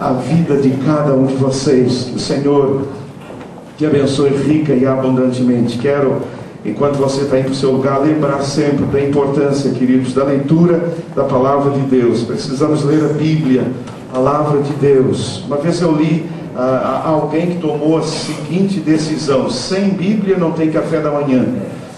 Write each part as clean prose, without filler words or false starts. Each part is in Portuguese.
a vida de cada um de vocês. Que o Senhor te abençoe rica e abundantemente. Quero, enquanto você está indo para o seu lugar, lembrar sempre da importância, queridos, da leitura da palavra de Deus. Precisamos ler a Bíblia, a palavra de Deus. Uma vez eu li alguém que tomou a seguinte decisão: sem Bíblia não tem café da manhã,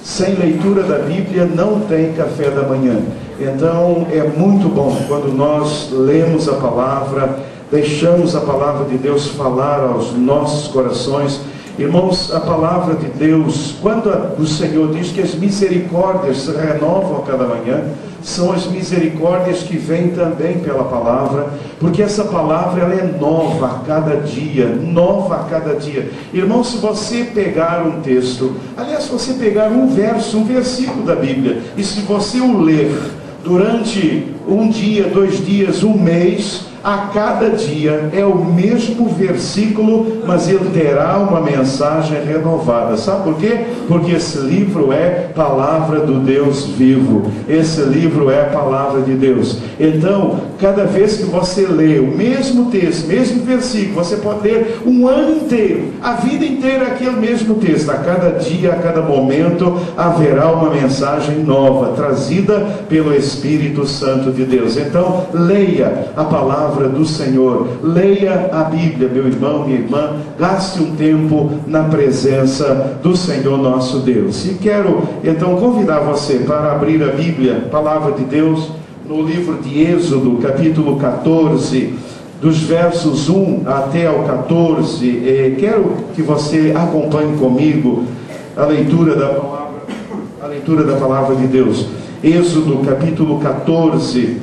sem leitura da Bíblia não tem café da manhã. Então é muito bom quando nós lemos a palavra, deixamos a palavra de Deus falar aos nossos corações. Irmãos, a palavra de Deus, quando o Senhor diz que as misericórdias se renovam a cada manhã, são as misericórdias que vêm também pela palavra, porque essa palavra ela é nova a cada dia, nova a cada dia. Irmão, se você pegar um texto, aliás, se você pegar um verso, um versículo da Bíblia, e se você o ler durante um dia, 2 dias, um mês, a cada dia é o mesmo versículo, mas ele terá uma mensagem renovada. Sabe por quê? Porque esse livro é palavra do Deus vivo. Esse livro é a palavra de Deus. Então, cada vez que você lê o mesmo texto, mesmo versículo, você pode ler um ano inteiro, a vida inteira aquele mesmo texto. A cada dia, a cada momento, haverá uma mensagem nova, trazida pelo Espírito Santo de Deus. Então, leia a palavra do Senhor, leia a Bíblia, meu irmão, minha irmã, gaste um tempo na presença do Senhor nosso Deus. E quero então convidar você para abrir a Bíblia, palavra de Deus, no livro de Êxodo, capítulo 14, dos versos 1 até ao 14. Quero que você acompanhe comigo a leitura da palavra de Deus. Êxodo, capítulo 14,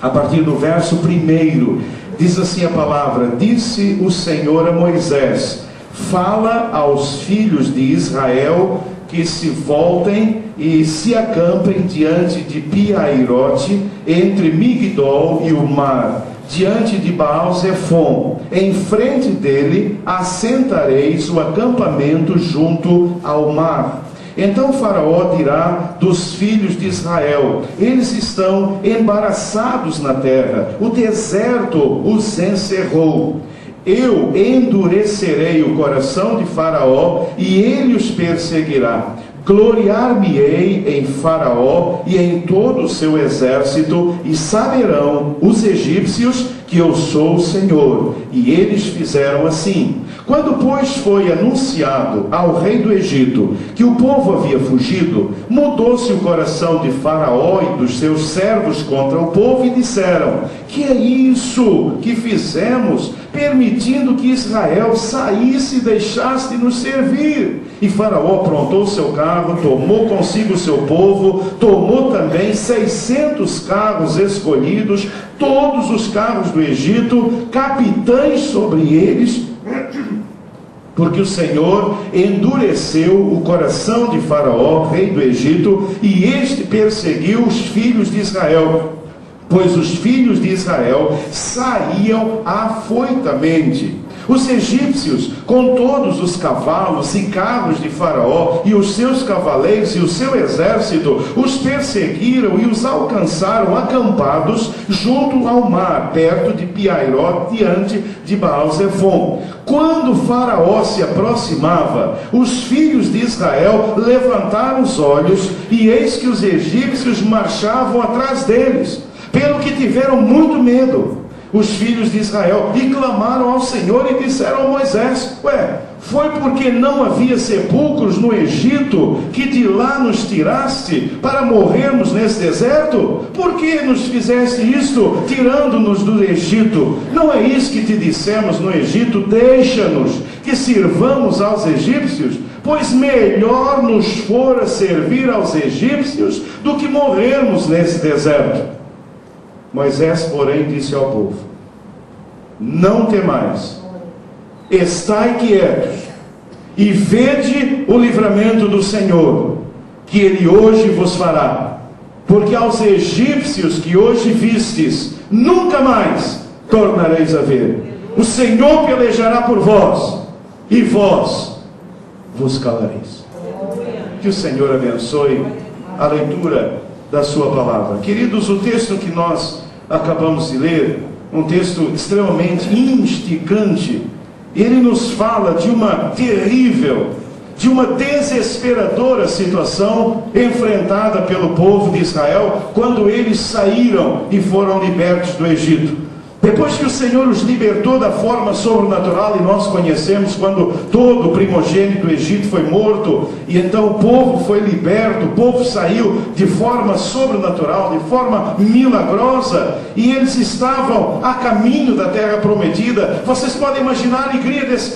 a partir do verso 1, diz assim a palavra: disse o Senhor a Moisés: fala aos filhos de Israel que se voltem e se acampem diante de Pi-Hahirote, entre Migdol e o mar, diante de Baal-Zephon. Em frente dele assentareis o acampamento junto ao mar. Então Faraó dirá dos filhos de Israel: eles estão embaraçados na terra, o deserto os encerrou. Eu endurecerei o coração de Faraó e ele os perseguirá. Gloriar-me-ei em Faraó e em todo o seu exército, e saberão os egípcios que eu sou o Senhor. E eles fizeram assim. Quando, pois, foi anunciado ao rei do Egito que o povo havia fugido, mudou-se o coração de Faraó e dos seus servos contra o povo, e disseram: que é isso que fizemos, permitindo que Israel saísse e deixasse de nos servir? E Faraó aprontou seu carro, tomou consigo o seu povo, tomou também 600 carros escolhidos, todos os carros do Egito, capitães sobre eles, porque o Senhor endureceu o coração de Faraó, rei do Egito, e este perseguiu os filhos de Israel, pois os filhos de Israel saíam afoitamente. Os egípcios, com todos os cavalos e carros de Faraó, e os seus cavaleiros e o seu exército, os perseguiram e os alcançaram acampados junto ao mar, perto de Pi-Hahirote, diante de Baal-Zephon. Quando Faraó se aproximava, os filhos de Israel levantaram os olhos, e eis que os egípcios marchavam atrás deles, pelo que tiveram muito medo os filhos de Israel, e clamaram ao Senhor e disseram a Moisés: foi porque não havia sepulcros no Egito que de lá nos tiraste para morrermos nesse deserto? Por que nos fizeste isto, tirando-nos do Egito? Não é isso que te dissemos no Egito: deixa-nos que sirvamos aos egípcios? Pois melhor nos fora servir aos egípcios do que morrermos nesse deserto. Moisés, porém, disse ao povo: não temais, estai quietos, e vede o livramento do Senhor, que Ele hoje vos fará. Porque aos egípcios que hoje vistes, nunca mais tornareis a ver. O Senhor pelejará por vós, e vós vos calareis. Que o Senhor abençoe a leitura da sua palavra. Queridos, o texto que nós acabamos de ler um texto extremamente instigante. Ele nos fala de uma terrível, de uma desesperadora situação enfrentada pelo povo de Israel quando eles saíram e foram libertos do Egito. Depois que o Senhor os libertou da forma sobrenatural, e nós conhecemos quando todo o primogênito do Egito foi morto, e então o povo foi liberto, o povo saiu de forma sobrenatural, de forma milagrosa, e eles estavam a caminho da terra prometida. Vocês podem imaginar a alegria desse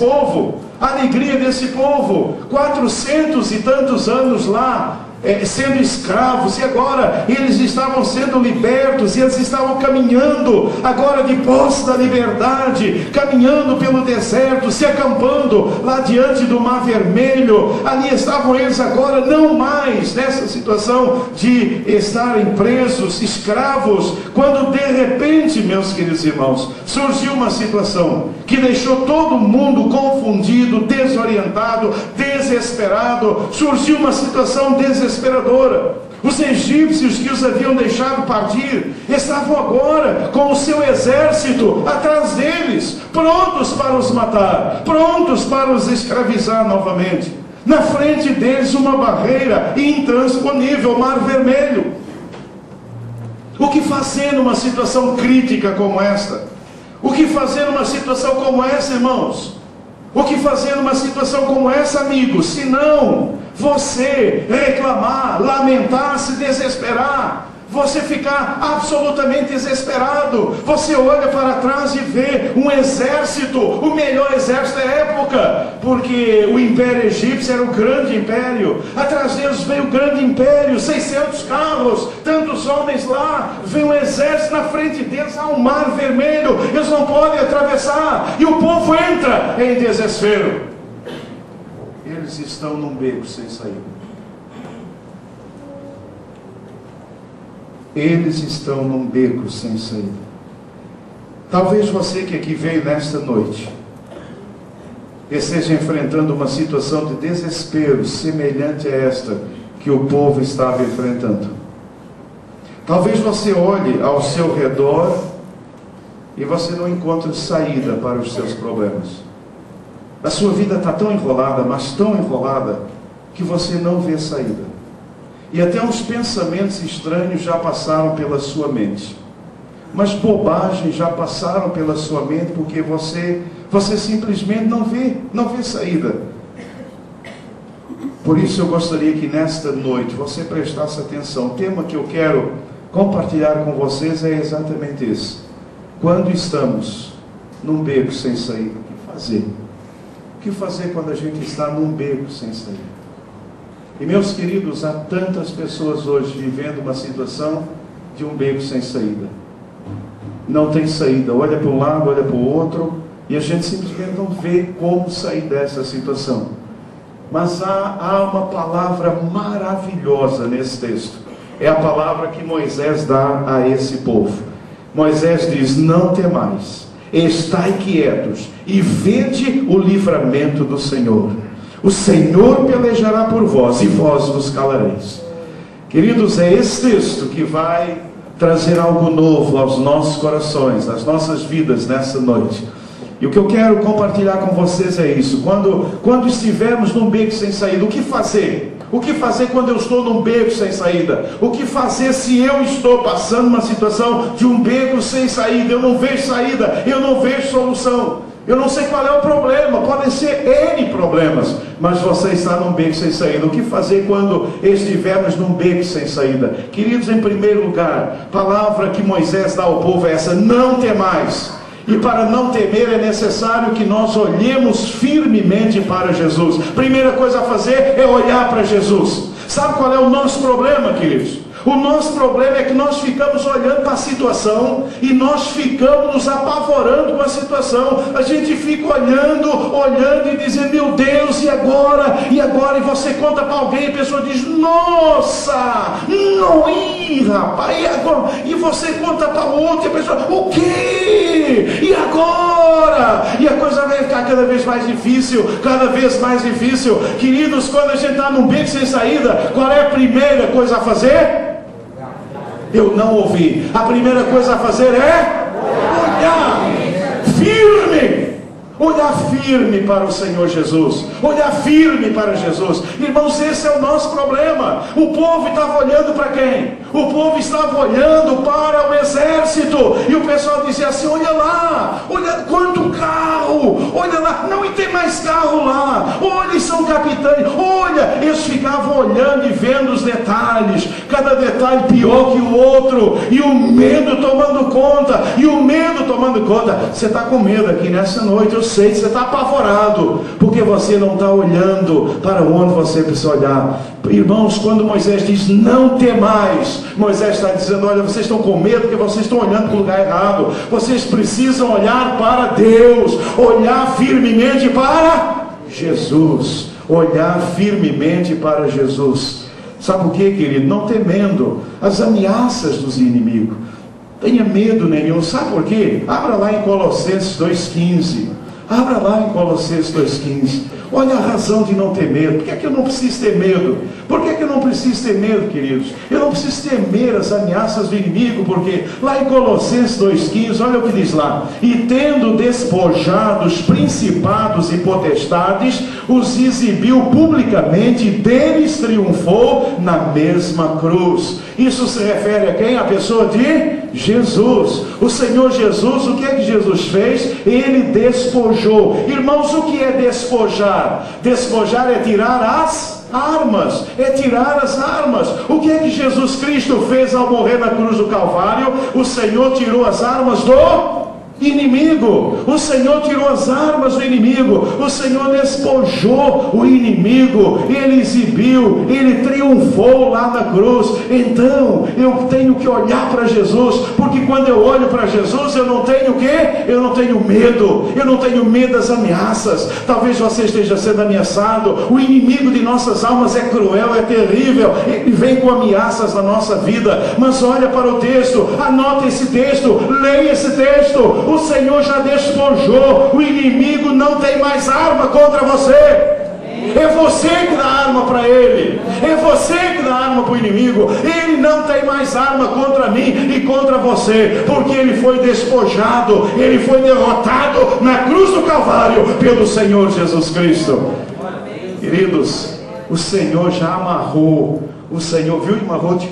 povo, 400 e tantos anos lá, sendo escravos, e agora eles estavam sendo libertos, e eles estavam caminhando agora de posse da liberdade, caminhando pelo deserto, se acampando lá diante do Mar Vermelho. Ali estavam eles agora, não mais nessa situação de estarem presos, escravos, quando de repente, meus queridos irmãos, surgiu uma situação que deixou todo mundo confundido, desorientado, desesperado. Surgiu uma situação desesperadora. Os egípcios que os haviam deixado partir estavam agora com o seu exército atrás deles, prontos para os matar, prontos para os escravizar novamente. Na frente deles uma barreira intransponível, o Mar Vermelho. O que fazer numa situação crítica como esta? O que fazer numa situação como essa, irmãos? O que fazer numa situação como essa, amigos? Se não você reclamar, lamentar, se desesperar, você ficar absolutamente desesperado. Você olha para trás e vê um exército, o melhor exército da época, porque o Império Egípcio era o grande império. Atrás deles veio o grande império, 600 carros, tantos homens lá, vem um exército na frente deles, há um Mar Vermelho, eles não podem atravessar, e o povo entra em desespero. Eles estão num beco sem saída. Eles estão num beco sem saída. Talvez você que aqui veio nesta noite esteja enfrentando uma situação de desespero semelhante a esta que o povo estava enfrentando. Talvez você olhe ao seu redor e você não encontre saída para os seus problemas. A sua vida está tão enrolada, mas tão enrolada, que você não vê saída. E até uns pensamentos estranhos já passaram pela sua mente. Mas bobagens já passaram pela sua mente, porque você simplesmente não vê saída. Por isso eu gostaria que nesta noite você prestasse atenção. O tema que eu quero compartilhar com vocês é exatamente esse. Quando estamos num beco sem saída, o que fazer? O que fazer quando a gente está num beco sem saída? E meus queridos, há tantas pessoas hoje vivendo uma situação de um beco sem saída. Não tem saída, olha para um lado, olha para o outro, e a gente simplesmente não vê como sair dessa situação. Mas há uma palavra maravilhosa nesse texto. É a palavra que Moisés dá a esse povo. Moisés diz: não temais, estai quietos e vede o livramento do Senhor. O Senhor pelejará por vós e vós vos calareis. Queridos, é esse texto que vai trazer algo novo aos nossos corações, às nossas vidas nessa noite. E o que eu quero compartilhar com vocês é isso. Quando estivermos num beco sem saída, o que fazer? O que fazer quando eu estou num beco sem saída? O que fazer se eu estou passando uma situação de um beco sem saída? Eu não vejo saída, eu não vejo solução. Eu não sei qual é o problema, podem ser N problemas, mas você está num beco sem saída. O que fazer quando estivermos num beco sem saída? Queridos, em primeiro lugar, a palavra que Moisés dá ao povo é essa: não temais. E para não temer é necessário que nós olhemos firmemente para Jesus. Primeira coisa a fazer é olhar para Jesus. Sabe qual é o nosso problema, queridos? O nosso problema é que nós ficamos olhando para a situação e nós ficamos nos apavorando com a situação. A gente fica olhando e dizendo: meu Deus, e agora? E agora? E você conta para alguém e a pessoa diz: nossa, não, rapaz, e agora? E você conta para o outro e a pessoa: o quê? E agora? E a coisa vai ficar cada vez mais difícil, cada vez mais difícil. Queridos, quando a gente está num beco sem saída, qual é a primeira coisa a fazer? Eu não ouvi. A primeira coisa a fazer é olhar firme. Olhar firme para o Senhor Jesus. Olhar firme para Jesus. Irmãos, esse é o nosso problema. O povo estava olhando para quem? O povo estava olhando para o exército. E o pessoal dizia assim: olha lá, olha quanto carro, olha lá, não, e tem mais carro lá, olha, são capitães, olha. Eles ficavam olhando e vendo os detalhes, cada detalhe pior que o outro, e o medo tomando conta, Você está com medo aqui nessa noite, eu sei que você está apavorado, porque você não está olhando para onde você precisa olhar. Irmãos, quando Moisés diz não temais, Moisés está dizendo: olha, vocês estão com medo porque vocês estão olhando para o lugar errado. Vocês precisam olhar para Deus, olhar firmemente para Jesus, olhar firmemente para Jesus. Sabe por quê, querido? Não temendo as ameaças dos inimigos. Tenha medo nenhum. Sabe por quê? Abra lá em Colossenses 2,15. Abra lá em Colossenses 2,15. Olha a razão de não ter medo. Por que é que eu não preciso ter medo? Por que é que eu não preciso ter medo, queridos? Eu não preciso temer as ameaças do inimigo, porque lá em Colossenses 2,15, olha o que diz lá: e tendo despojado os principados e potestades, os exibiu publicamente, e deles triunfou na mesma cruz. Isso se refere a quem? A pessoa de Jesus. O Senhor Jesus, o que é que Jesus fez? Ele despojou. Irmãos, o que é despojar? Despojar é tirar as armas, O que é que Jesus Cristo fez ao morrer na cruz do Calvário? O Senhor tirou as armas do inimigo. O Senhor tirou as armas do inimigo. O Senhor despojou o inimigo. Ele exibiu, ele triunfou lá na cruz. Então eu tenho que olhar para Jesus, porque quando eu olho para Jesus, eu não tenho o quê? Eu não tenho medo. Eu não tenho medo das ameaças. Talvez você esteja sendo ameaçado. O inimigo de nossas almas é cruel, é terrível. Ele vem com ameaças na nossa vida. Mas olha para o texto, anota esse texto, leia esse texto. O Senhor já despojou. O inimigo não tem mais arma contra você. É você que dá arma para ele. É você que dá arma para o inimigo. Ele não tem mais arma contra mim e contra você, porque ele foi despojado, ele foi derrotado na cruz do Calvário pelo Senhor Jesus Cristo. Queridos, o Senhor já amarrou. O Senhor, viu, irmã Ruth?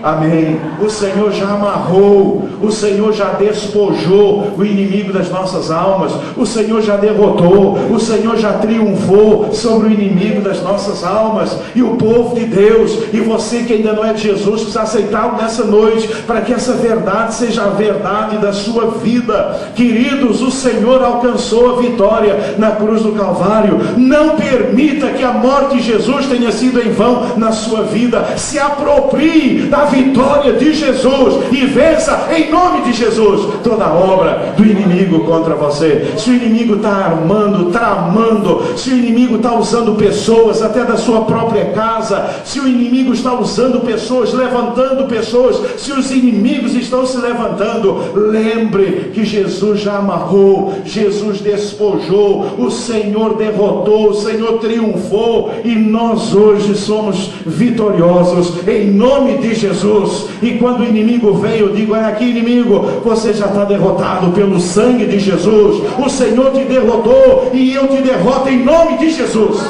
Amém. O Senhor já amarrou, o Senhor já despojou o inimigo das nossas almas, o Senhor já derrotou, o Senhor já triunfou sobre o inimigo das nossas almas. E o povo de Deus, e você que ainda não é de Jesus, precisa aceitá-lo nessa noite, para que essa verdade seja a verdade da sua vida. Queridos, o Senhor alcançou a vitória na cruz do Calvário. Não permita que a morte de Jesus tenha sido em vão na sua vida. Se aproprie da vitória de Jesus e vença em nome de Jesus toda a obra do inimigo contra você. Se o inimigo está armando, tramando, se o inimigo está usando pessoas até da sua própria casa, se o inimigo está usando pessoas, levantando pessoas, se os inimigos estão se levantando, lembre que Jesus já amarrou, Jesus despojou, o Senhor derrotou, o Senhor triunfou, e nós hoje somos vitoriosos em nome de Jesus. E quando o inimigo vem, eu digo: é aqui, inimigo, você já está derrotado pelo sangue de Jesus. O Senhor te derrotou e eu te derroto em nome de Jesus,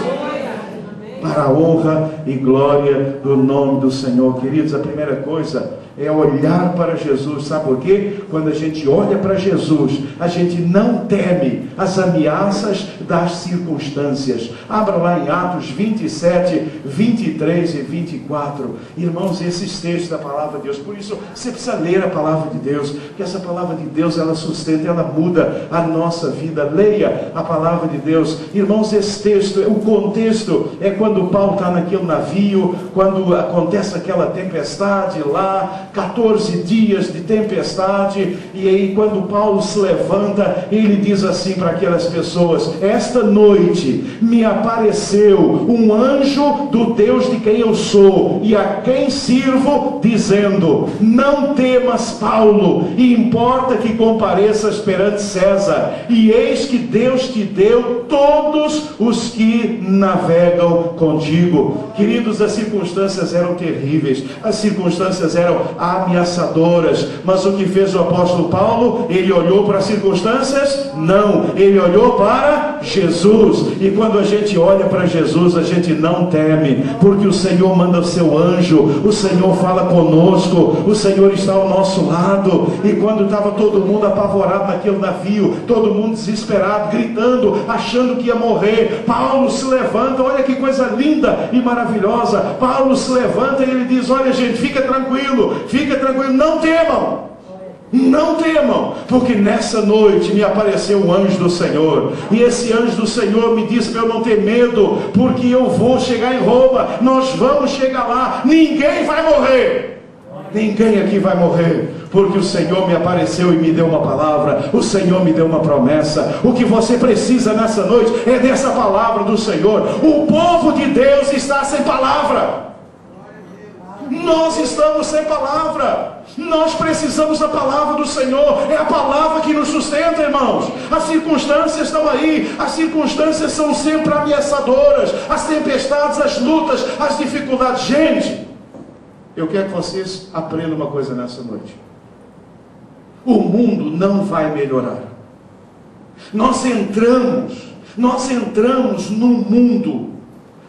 para a honra e glória do nome do Senhor. Queridos, a primeira coisa é olhar para Jesus. Sabe por quê? Quando a gente olha para Jesus, a gente não teme as ameaças das circunstâncias. Abra lá em Atos 27, 23 e 24. Irmãos, esses textos da palavra de Deus. Por isso, você precisa ler a palavra de Deus, porque essa palavra de Deus, ela sustenta, ela muda a nossa vida. Leia a palavra de Deus. Irmãos, esse texto, o contexto é quando Paulo está naquele navio, quando acontece aquela tempestade lá, 14 dias de tempestade, e aí quando Paulo se levanta levanta e ele diz assim para aquelas pessoas: esta noite me apareceu um anjo do Deus de quem eu sou e a quem sirvo, dizendo: não temas, Paulo, e importa que compareças perante César, e eis que Deus te deu todos os que navegam contigo. Queridos, as circunstâncias eram terríveis, as circunstâncias eram ameaçadoras, mas o que fez o apóstolo Paulo? Ele olhou para as circunstâncias? Não, ele olhou para Jesus. E quando a gente olha para Jesus, a gente não teme, porque o Senhor manda o seu anjo, o Senhor fala conosco, o Senhor está ao nosso lado. E quando estava todo mundo apavorado naquele navio, todo mundo desesperado, gritando, achando que ia morrer, Paulo se levanta. Olha que coisa linda e maravilhosa. Paulo se levanta e ele diz: olha, gente, fica tranquilo, não temam. Não temam, porque nessa noite me apareceu o anjo do Senhor, e esse anjo do Senhor me disse para eu não ter medo, porque eu vou chegar em Roma, nós vamos chegar lá, ninguém vai morrer, ninguém aqui vai morrer, porque o Senhor me apareceu e me deu uma palavra, o Senhor me deu uma promessa. O que você precisa nessa noite é dessa palavra do Senhor. O povo de Deus está sem palavra. Nós estamos sem palavra. Nós precisamos da palavra do Senhor. É a palavra que nos sustenta, irmãos. As circunstâncias estão aí. As circunstâncias são sempre ameaçadoras. As tempestades, as lutas, as dificuldades. Gente, eu quero que vocês aprendam uma coisa nessa noite. O mundo não vai melhorar. Nós entramos num mundo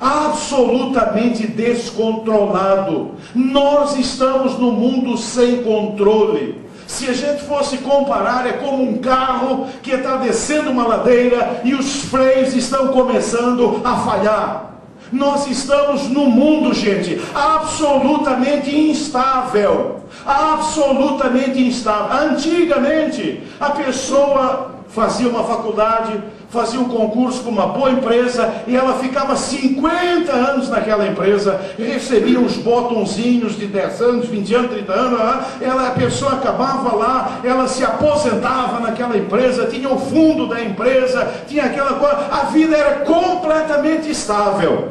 absolutamente descontrolado. Nós estamos no mundo sem controle. Se a gente fosse comparar, é como um carro que está descendo uma ladeira e os freios estão começando a falhar. Nós estamos no mundo, gente, absolutamente instável. Absolutamente instável. Antigamente, a pessoa fazia uma faculdade, fazia um concurso com uma boa empresa, e ela ficava 50 anos naquela empresa, recebia uns botãozinhos de 10 anos, 20 anos, 30 anos, a pessoa acabava lá, ela se aposentava naquela empresa, tinha o fundo da empresa, tinha aquela coisa, a vida era completamente estável.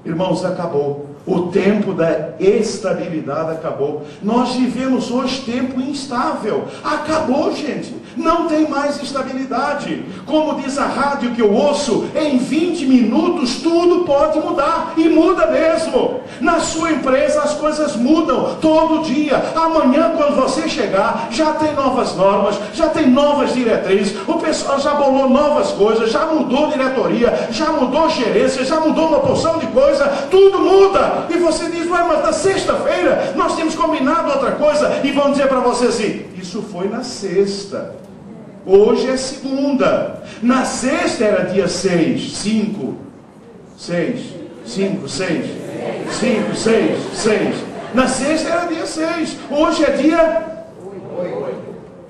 Irmãos, acabou. O tempo da estabilidade acabou. Nós vivemos hoje tempo instável. Acabou, gente. Não tem mais estabilidade. Como diz a rádio que eu ouço, em 20 minutos tudo pode mudar. E muda mesmo. Na sua empresa as coisas mudam todo dia. Amanhã, quando você chegar, já tem novas normas, já tem novas diretrizes. O pessoal já bolou novas coisas, já mudou diretoria, já mudou gerência, já mudou uma porção de coisa. Tudo muda. E você diz: ué, mas na sexta-feira nós temos combinado outra coisa. E vão dizer para você assim: isso foi na sexta, hoje é segunda. Na sexta era dia 6, 5, 6, 5, 6, 5, 6, 6. Na sexta era dia 6, hoje é dia 8.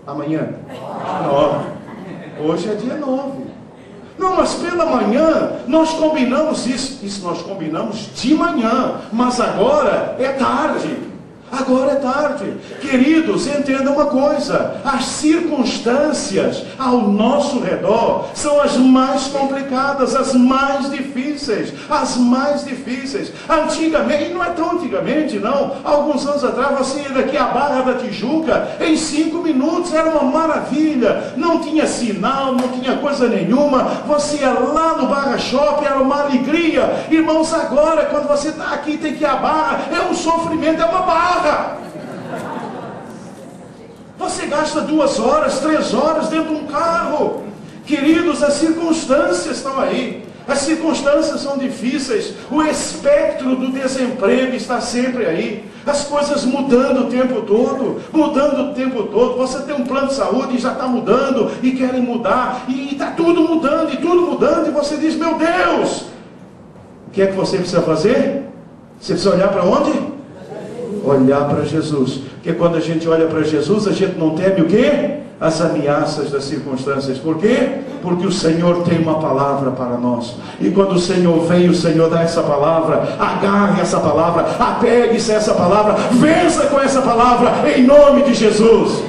Amanhã 9. Hoje é dia 9. Não, mas pela manhã nós combinamos isso nós combinamos de manhã, mas agora é tarde. Agora é tarde. Queridos, entendam uma coisa: as circunstâncias ao nosso redor são as mais complicadas, as mais difíceis. Antigamente, não é tão antigamente não, alguns anos atrás, você ia daqui à Barra da Tijuca em 5 minutos, era uma maravilha. Não tinha sinal, não tinha coisa nenhuma. Você ia lá no Barra Shopping, era uma alegria. Irmãos, agora quando você está aqui, tem que ir à Barra, é um sofrimento, é uma barra. Você gasta 2 horas, 3 horas dentro de um carro. Queridos, as circunstâncias estão aí. As circunstâncias são difíceis. O espectro do desemprego está sempre aí. As coisas mudando o tempo todo. Você tem um plano de saúde e já está mudando, e querem mudar, e está tudo mudando, e você diz: meu Deus, o que é que você precisa fazer? Você precisa olhar para onde? Olhar para Jesus. Porque quando a gente olha para Jesus, a gente não teme o quê? As ameaças das circunstâncias. Por quê? Porque o Senhor tem uma palavra para nós. E quando o Senhor vem, o Senhor dá essa palavra. Agarre essa palavra, apegue-se a essa palavra, vença com essa palavra, em nome de Jesus.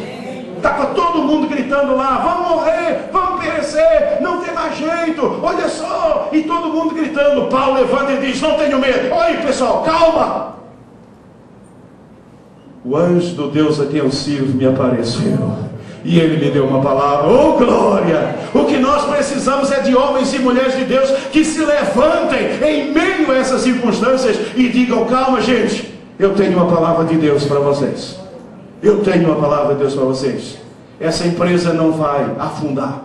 Estava todo mundo gritando. gritando lá, vamos morrer, vamos perecer, não tem mais jeito, olha só, e todo mundo gritando. Paulo levanta e diz, não tenho medo. Oi pessoal, calma. O anjo do Deus a quem eu sirvo me apareceu e ele me deu uma palavra. Oh glória! O que nós precisamos é de homens e mulheres de Deus que se levantem em meio a essas circunstâncias e digam, calma gente, eu tenho uma palavra de Deus para vocês. Eu tenho uma palavra de Deus para vocês. Essa empresa não vai afundar.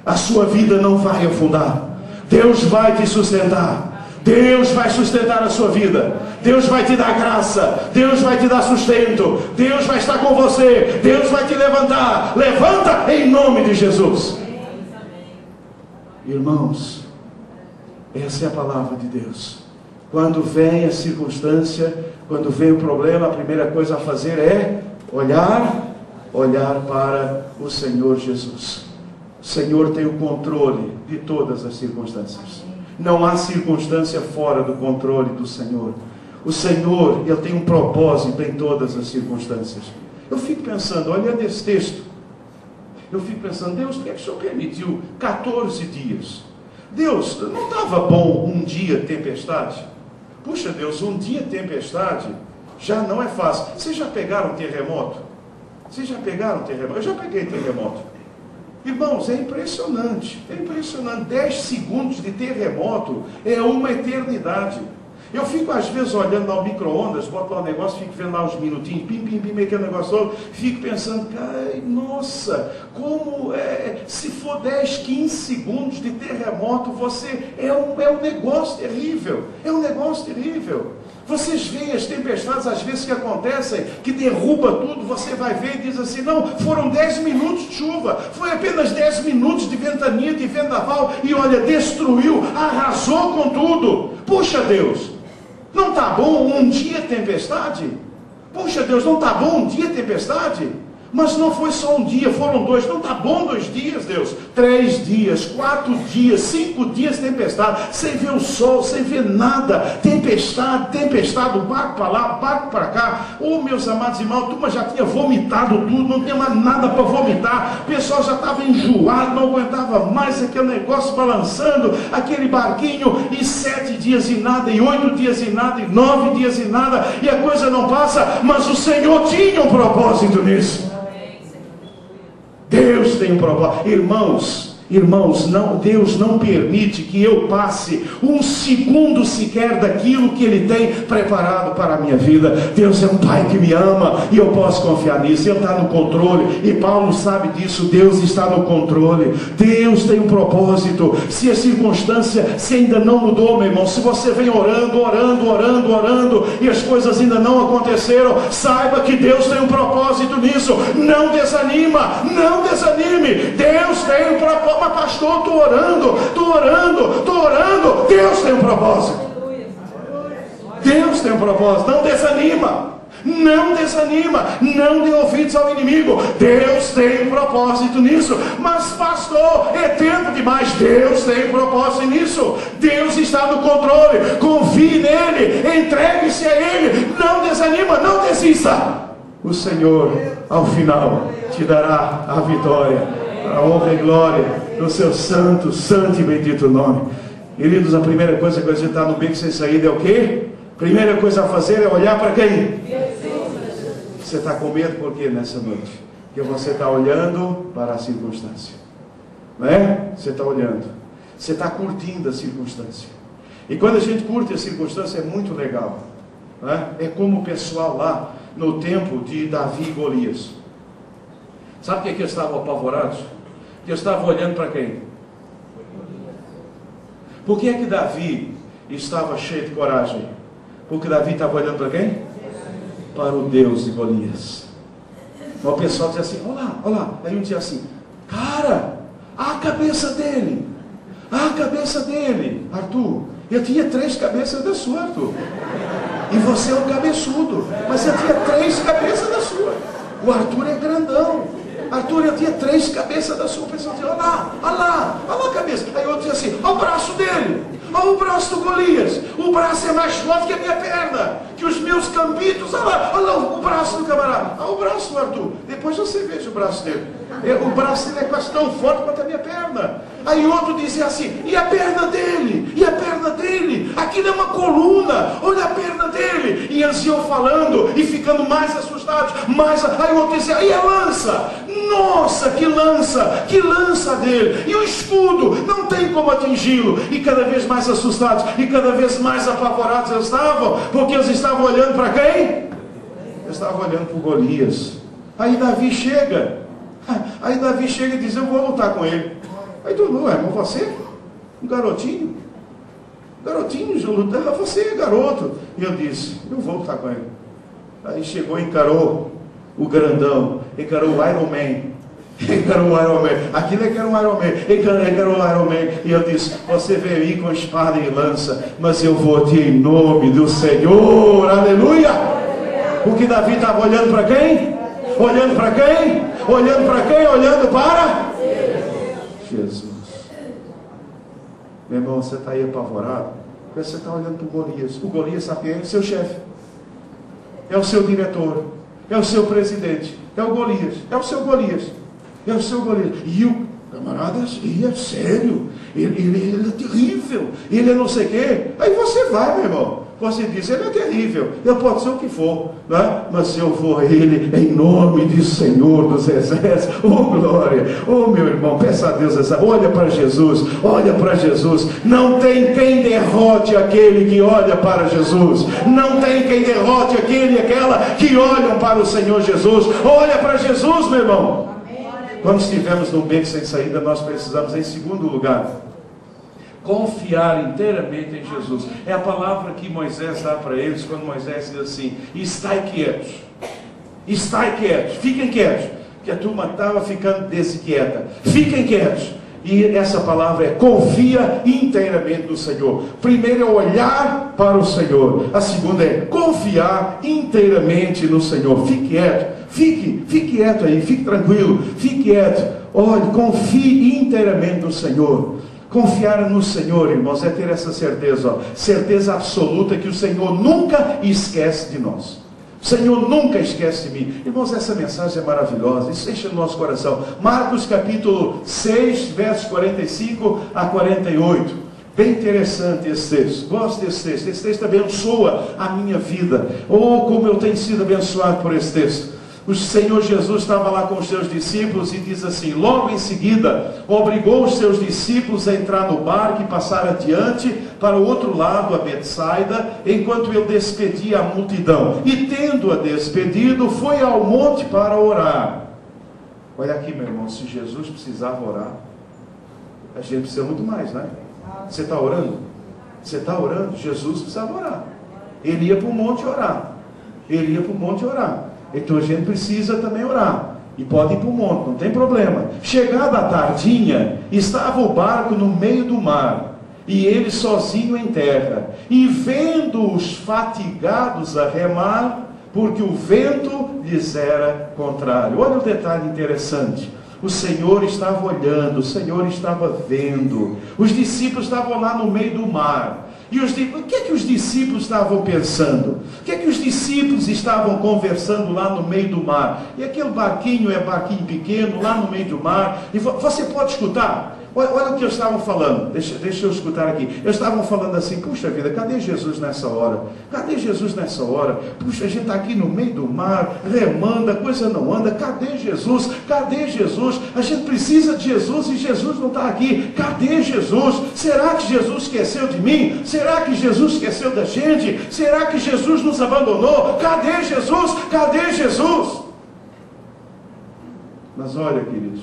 A sua vida não vai afundar. Deus vai te sustentar. Deus vai sustentar a sua vida. Deus vai te dar graça. Deus vai te dar sustento. Deus vai estar com você. Deus vai te levantar. Levanta em nome de Jesus. Irmãos, essa é a palavra de Deus. Quando vem a circunstância, quando vem o problema, a primeira coisa a fazer é olhar para o Senhor Jesus. O Senhor tem o controle de todas as circunstâncias. Não há circunstância fora do controle do Senhor. O Senhor, Ele tem um propósito em todas as circunstâncias. Eu fico pensando, olhando esse texto, eu fico pensando, Deus, por que o Senhor permitiu 14 dias? Deus, não estava bom um dia tempestade? Puxa Deus, um dia tempestade já não é fácil. Vocês já pegaram terremoto? Vocês já pegaram terremoto? Eu já peguei terremoto. Irmãos, é impressionante, 10 segundos de terremoto é uma eternidade. Eu fico às vezes olhando lá o micro-ondas, boto lá o negócio, fico vendo lá os minutinhos, pim, pim, pim, aquele negócio todo, fico pensando, cara, nossa, como se for 10, 15 segundos de terremoto, é um negócio terrível, Vocês veem as tempestades às vezes que acontecem, que derruba tudo, você vai ver e diz assim, não, foram 10 minutos de chuva, foi apenas 10 minutos de ventania, de vendaval, e olha, destruiu, arrasou com tudo. Puxa Deus, não está bom um dia tempestade? Puxa Deus, não está bom um dia tempestade? Mas não foi só um dia, foram 2, não está bom 2 dias, Deus, 3 dias, 4 dias, 5 dias de tempestade, sem ver o sol, sem ver nada, tempestade, um barco para lá, barco para cá. Oh meus amados irmãos, a turma já tinha vomitado tudo, não tinha mais nada para vomitar, o pessoal já estava enjoado, não aguentava mais aquele negócio balançando, aquele barquinho, e 7 dias e nada, e 8 dias e nada, e 9 dias e nada, e a coisa não passa, mas o Senhor tinha um propósito nisso. Deus tem um propósito. Irmãos, não, Deus não permite que eu passe um segundo sequer daquilo que Ele tem preparado para a minha vida. Deus é um Pai que me ama e eu posso confiar nisso. Ele está no controle e Paulo sabe disso. Deus está no controle. Deus tem um propósito. Se a circunstância ainda não mudou, meu irmão, se você vem orando e as coisas ainda não aconteceram, saiba que Deus tem um propósito nisso. Não desanime. Deus tem um propósito. Mas pastor, estou orando. Deus tem um propósito. Não desanima, não dê ouvidos ao inimigo. Deus tem um propósito nisso. Mas pastor, é tempo demais. Deus tem um propósito nisso. Deus está no controle. Confie nele, entregue-se a ele. Não desanima, não desista. O Senhor, ao final, te dará a vitória, a honra e glória do seu santo e bendito nome. Queridos, a primeira coisa que a gente está no beco sem saída é o quê? Primeira coisa a fazer é olhar para quem? Você está com medo por quê nessa noite? Porque você está olhando para a circunstância, não é? Você está olhando, você está curtindo a circunstância. E quando a gente curte a circunstância é muito legal, não é? É como o pessoal lá no tempo de Davi e Golias. Sabe por que eles estavam apavorados? Porque eles estavam olhando para quem? Por que é que Davi estava cheio de coragem? Porque Davi estava olhando para quem? Para o Deus de Golias. O pessoal dizia assim, olha lá. Aí um dizia assim, cara, a cabeça dele, Arthur, eu tinha 3 cabeças da sua, Arthur. E você é um cabeçudo, mas eu tinha 3 cabeças da sua. O Arthur é grandão. Arthur, eu tinha 3 cabeças da sua. O pessoal dizia, olha lá a cabeça. Aí outro dizia assim, olha o braço dele. Olha o braço do Golias. O braço é mais forte que a minha perna, que os meus cambitos. Olha lá o braço do camarada. Olha o braço do Arthur. Depois você veja o braço dele. O braço dele é quase tão forte quanto a minha perna. Aí outro dizia assim: e a perna dele? E a perna dele? Aquilo é uma coluna. Olha a perna dele. E eles iam falando e ficando mais assustados. Aí o outro dizia: e a lança? Nossa, que lança dele. E o escudo? Não tem como atingi-lo. E cada vez mais assustados e cada vez mais apavorados eles estavam, porque eles estavam olhando para quem? Eles estavam olhando para o Golias. Aí Davi chega e diz: eu vou lutar com ele. Aí tu não, irmão, você? Um garotinho, lutar, você é garoto. E eu disse: eu vou lutar com ele. Aí chegou e encarou o grandão, encarou o Iron Man. Aquilo é que era um Iron Man. Encarou o Iron Man. E eu disse: você veio aí com espada e lança, mas eu vou te em nome do Senhor. Aleluia! Porque Davi estava olhando para quem? Olhando para quem? Olhando para quem? Olhando para Jesus. Meu irmão, você está aí apavorado, você está olhando para o Golias. O Golias, sabe quem é? Seu chefe, é o seu diretor, é o seu presidente, é o Golias, é o seu Golias. E o camarada é sério, ele é terrível, ele é não sei o quê. Aí você vai, meu irmão, você diz: ele é terrível, ele pode ser o que for, né? Mas eu vou a ele em nome do Senhor dos Exércitos. Oh glória, oh meu irmão, peça a Deus olha para Jesus. Não tem quem derrote aquele que olha para Jesus. Não tem quem derrote aquele e aquela que olham para o Senhor Jesus. Olha para Jesus, meu irmão. Quando estivermos num beco sem saída, nós precisamos, em segundo lugar, confiar inteiramente em Jesus. É a palavra que Moisés dá para eles, quando Moisés diz assim: estai quietos, fiquem quietos, porque a turma estava ficando desinquieta. Fiquem quietos. E essa palavra é: confia inteiramente no Senhor. Primeiro é olhar para o Senhor. A segunda é confiar inteiramente no Senhor. Fique quieto. Fique quieto aí, fique tranquilo, fique quieto. Olhe, confie inteiramente no Senhor. Confiar no Senhor, irmãos, é ter essa certeza, certeza absoluta que o Senhor nunca esquece de nós. O Senhor nunca esquece de mim. Irmãos, essa mensagem é maravilhosa, isso enche no nosso coração. Marcos capítulo 6, versos 45 a 48. Bem interessante esse texto, gosto desse texto. Esse texto abençoa a minha vida. Oh, como eu tenho sido abençoado por esse texto. O Senhor Jesus estava lá com os seus discípulos e diz assim: logo em seguida obrigou os seus discípulos a entrar no barco e passar adiante para o outro lado, a Betsaida, enquanto ele despedia a multidão. E tendo-a despedido, foi ao monte para orar. Olha aqui, meu irmão, se Jesus precisava orar, a gente precisa muito mais, né? Você está orando? Você está orando? Jesus precisava orar. Ele ia para o monte orar. Então a gente precisa também orar. E pode ir para o monte, não tem problema. Chegada a tardinha, estava o barco no meio do mar, e ele sozinho em terra. E vendo-os fatigados a remar, porque o vento lhes era contrário. Olha o detalhe interessante. O Senhor estava olhando, o Senhor estava vendo. Os discípulos estavam lá no meio do mar. E o que é que os discípulos estavam pensando? O que é que os discípulos estavam conversando lá no meio do mar? E aquele barquinho é barquinho pequeno, lá no meio do mar. E você pode escutar? Olha o que eles estavam falando. Deixa eu escutar aqui. Eles estavam falando assim: puxa vida, cadê Jesus nessa hora? Cadê Jesus nessa hora? Puxa, a gente está aqui no meio do mar, remando, a coisa não anda. Cadê Jesus? Cadê Jesus? A gente precisa de Jesus e Jesus não está aqui. Cadê Jesus? Será que Jesus esqueceu de mim? Será que Jesus esqueceu da gente? Será que Jesus nos abandonou? Cadê Jesus? Cadê Jesus? Mas olha, queridos,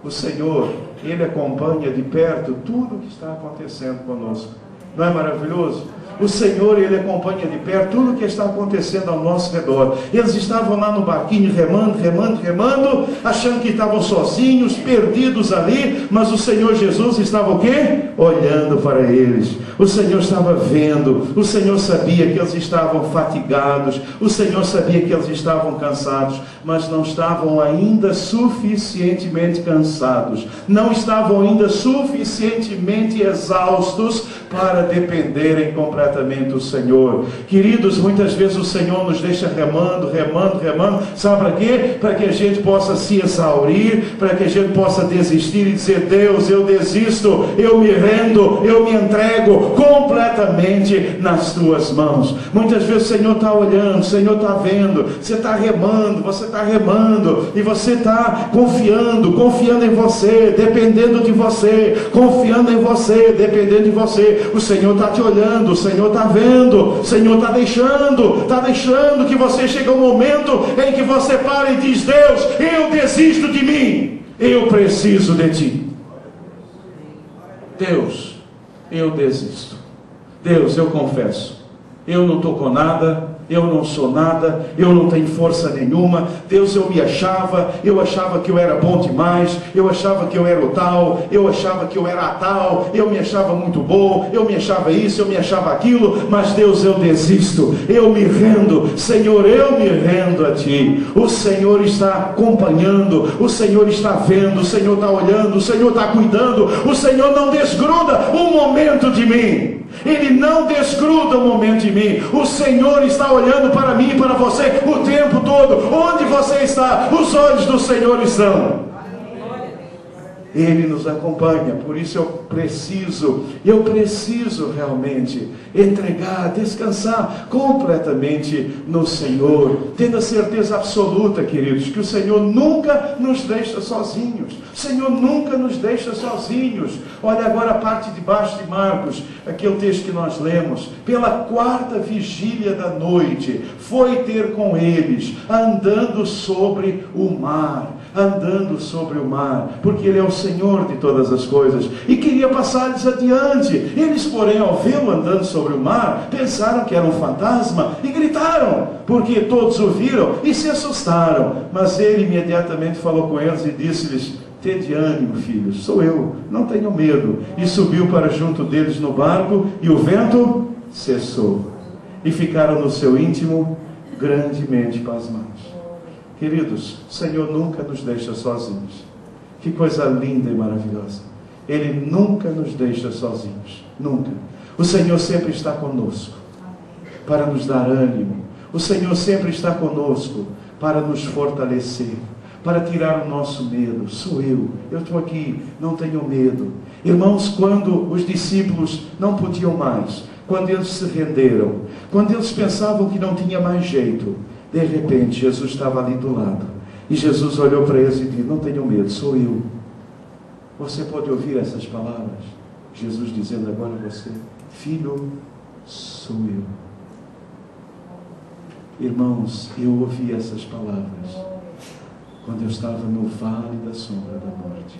o Senhor, Ele acompanha de perto tudo o que está acontecendo conosco. Não é maravilhoso? O Senhor, Ele acompanha de perto tudo o que está acontecendo ao nosso redor. Eles estavam lá no barquinho remando, achando que estavam sozinhos, perdidos ali, mas o Senhor Jesus estava o quê? Olhando para eles. O Senhor estava vendo, o Senhor sabia que eles estavam fatigados, o Senhor sabia que eles estavam cansados, mas não estavam ainda suficientemente cansados, não estavam ainda suficientemente exaustos para dependerem completamente do Senhor. Queridos, muitas vezes o Senhor nos deixa remando, sabe para quê? Para que a gente possa se exaurir, para que a gente possa desistir e dizer: Deus, eu desisto, eu me rendo, eu me entrego completamente nas tuas mãos. Muitas vezes o Senhor está olhando, o Senhor está vendo, você está remando, e você está confiando em você, dependendo de você, confiando em você, dependendo de você. O Senhor está te olhando, o Senhor está vendo, o Senhor está deixando que você chegue ao momento em que você para e diz: Deus, eu desisto de mim, eu preciso de ti. Deus, eu desisto. Deus, eu confesso, eu não estou com nada, eu não sou nada, eu não tenho força nenhuma. Deus, eu achava que eu era bom demais, eu achava que eu era o tal, eu achava que eu era a tal, eu me achava muito bom, eu me achava isso, eu me achava aquilo, mas Deus, eu desisto, eu me rendo, Senhor, eu me rendo a ti. O Senhor está acompanhando, o Senhor está vendo, o Senhor está olhando, o Senhor está cuidando, o Senhor não desgruda um momento de mim. Ele não desgruda um momento de mim. O Senhor está olhando para mim e para você o tempo todo. Onde você está, os olhos do Senhor estão. Ele nos acompanha. Por isso eu preciso realmente entregar, descansar completamente no Senhor, tendo a certeza absoluta, queridos, que o Senhor nunca nos deixa sozinhos. O Senhor nunca nos deixa sozinhos. Olha agora a parte de baixo de Marcos, aquele texto que nós lemos: pela 4ª vigília da noite, foi ter com eles, andando sobre o mar, porque Ele é o Senhor de todas as coisas, e queria passar-lhes adiante. Eles, porém, ao vê-lo andando sobre o mar, pensaram que era um fantasma, e gritaram, porque todos o viram, e se assustaram. Mas Ele imediatamente falou com eles e disse-lhes: tede ânimo, filhos, sou eu, não tenham medo. E subiu para junto deles no barco, e o vento cessou, e ficaram no seu íntimo grandemente pasmados. Queridos, o Senhor nunca nos deixa sozinhos. Que coisa linda e maravilhosa. Ele nunca nos deixa sozinhos, nunca. O Senhor sempre está conosco para nos dar ânimo. O Senhor sempre está conosco para nos fortalecer, para tirar o nosso medo. Sou eu estou aqui, não tenho medo. Irmãos, quando os discípulos não podiam mais, quando eles se renderam, quando eles pensavam que não tinha mais jeito, de repente Jesus estava ali do lado, e Jesus olhou para eles e disse: não tenham medo, sou eu. Você pode ouvir essas palavras? Jesus dizendo agora a você: filho, sou eu. Irmãos, eu ouvi essas palavras quando eu estava no vale da sombra da morte.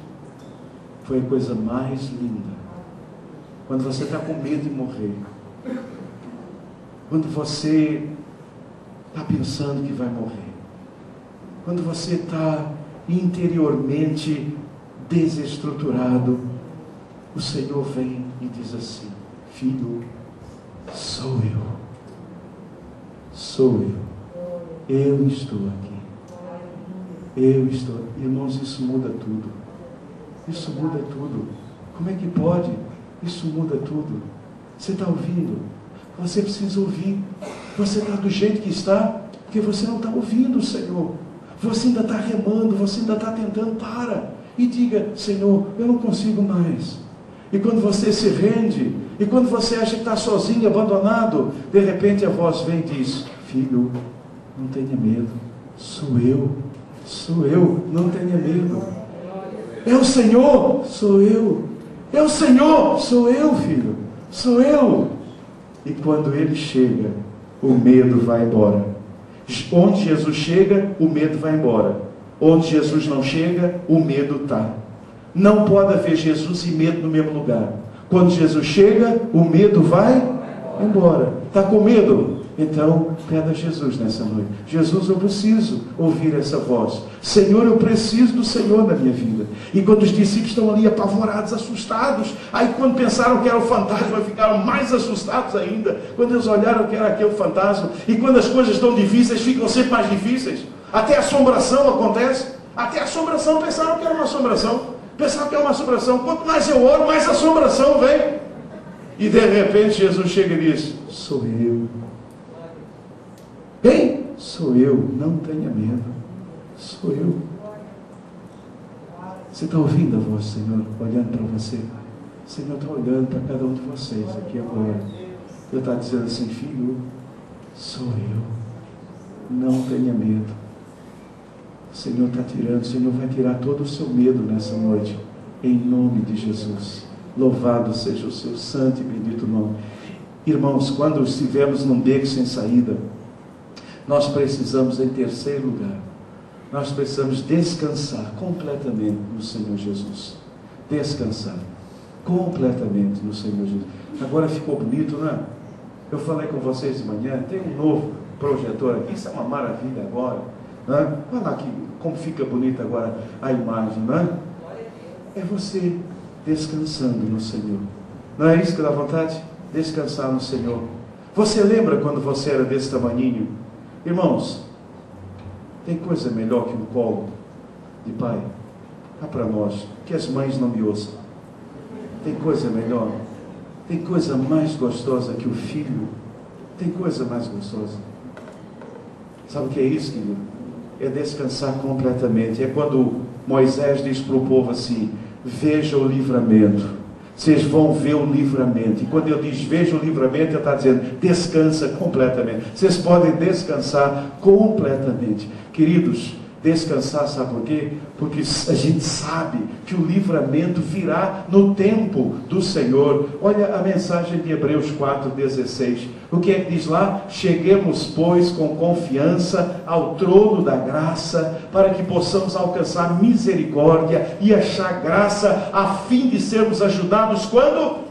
Foi a coisa mais linda. Quando você está com medo de morrer, quando você está pensando que vai morrer, quando você está interiormente desestruturado, o Senhor vem e diz assim: filho, sou eu estou aqui, irmãos, isso muda tudo, como é que pode? Isso muda tudo. Você está ouvindo? Você precisa ouvir. Você está do jeito que está porque você não está ouvindo o Senhor. Você ainda está remando, você ainda está tentando. Para e diga: Senhor, eu não consigo mais. E quando você se rende, e quando você acha que está sozinho, abandonado, de repente a voz vem e diz: filho, não tenha medo, sou eu, não tenha medo. É o Senhor, sou eu. É o Senhor, sou eu, filho, sou eu. E quando Ele chega, o medo vai embora. Onde Jesus chega, o medo vai embora. Onde Jesus não chega, o medo está. Não pode haver Jesus e medo no mesmo lugar. Quando Jesus chega, o medo vai embora. Está com medo? Então, pede a Jesus nessa noite. Jesus, eu preciso ouvir essa voz. Senhor, eu preciso do Senhor na minha vida. E quando os discípulos estão ali apavorados, assustados, aí quando pensaram que era o fantasma, ficaram mais assustados ainda. Quando eles olharam que era aquele fantasma. E quando as coisas estão difíceis, ficam sempre mais difíceis. Até a assombração acontece. Até a assombração, pensaram que era uma assombração. Pensaram que era uma assombração. Quanto mais eu oro, mais assombração vem. E de repente Jesus chega e diz: sou eu. Quem? Sou eu. Não tenha medo. Sou eu. Você está ouvindo a voz, Senhor, olhando para você? O Senhor está olhando para cada um de vocês aqui agora. Ele está dizendo assim: filho, sou eu. Não tenha medo. O Senhor está tirando, o Senhor vai tirar todo o seu medo nessa noite, em nome de Jesus. Louvado seja o seu santo e bendito nome. Irmãos, quando estivermos num beco sem saída, nós precisamos, em terceiro lugar, nós precisamos descansar completamente no Senhor Jesus. Descansar completamente no Senhor Jesus. Agora ficou bonito, não é? Eu falei com vocês de manhã, tem um novo projetor aqui, isso é uma maravilha agora, não é? Olha lá como fica bonita agora a imagem, não é? É você descansando no Senhor. Não é isso que dá vontade? Descansar no Senhor. Você lembra quando você era desse tamaninho? Irmãos, tem coisa melhor que um colo de pai? Cá para nós, que as mães não me ouçam. Tem coisa melhor? Tem coisa mais gostosa que o filho? Tem coisa mais gostosa? Sabe o que é isso, querido? É descansar completamente. É quando Moisés diz para o povo assim: veja o livramento. Vocês vão ver o livramento. E quando ele diz veja o livramento, ele está dizendo descansa completamente. Vocês podem descansar completamente. Queridos, descansar, sabe por quê? Porque a gente sabe que o livramento virá no tempo do Senhor. Olha a mensagem de Hebreus 4,16. O que é que diz lá? Cheguemos, pois, com confiança ao trono da graça, para que possamos alcançar misericórdia e achar graça, a fim de sermos ajudados quando?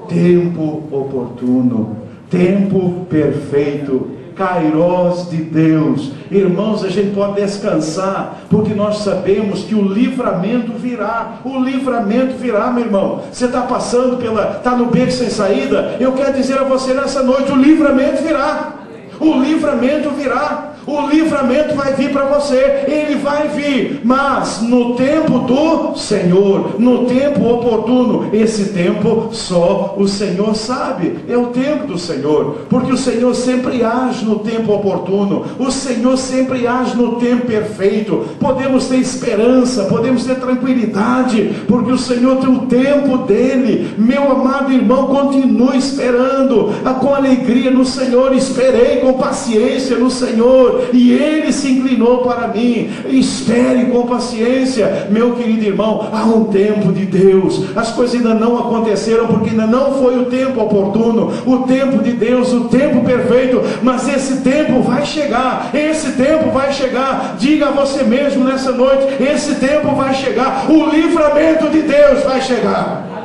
Tempo oportuno, tempo perfeito. Kairos de Deus. Irmãos, a gente pode descansar, porque nós sabemos que o livramento virá. O livramento virá, meu irmão. Você está passando está no beco sem saída. Eu quero dizer a você nessa noite: o livramento virá. O livramento virá. O livramento vai vir para você. Ele vai vir, mas no tempo do Senhor, no tempo oportuno. Esse tempo só o Senhor sabe. É o tempo do Senhor, porque o Senhor sempre age no tempo oportuno. O Senhor sempre age no tempo perfeito. Podemos ter esperança, podemos ter tranquilidade, porque o Senhor tem o tempo dele. Meu amado irmão, continue esperando com alegria no Senhor. Esperei com paciência no Senhor, e Ele se inclinou para mim. Espere com paciência, meu querido irmão. Há um tempo de Deus. As coisas ainda não aconteceram, porque ainda não foi o tempo oportuno. O tempo de Deus, o tempo perfeito. Mas esse tempo vai chegar. Esse tempo vai chegar. Diga a você mesmo nessa noite: esse tempo vai chegar. O livramento de Deus vai chegar.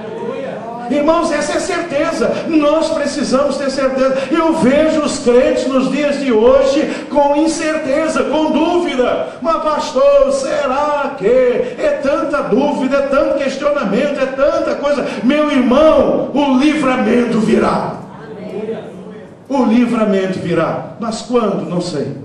Irmãos, essa é certeza. Nós precisamos ter certeza. Eu vejo os crentes nos dias de hoje com incerteza, com dúvida. Mas pastor, será que? É tanta dúvida, é tanto questionamento, é tanta coisa. Meu irmão, o livramento virá. O livramento virá. Mas quando? Não sei.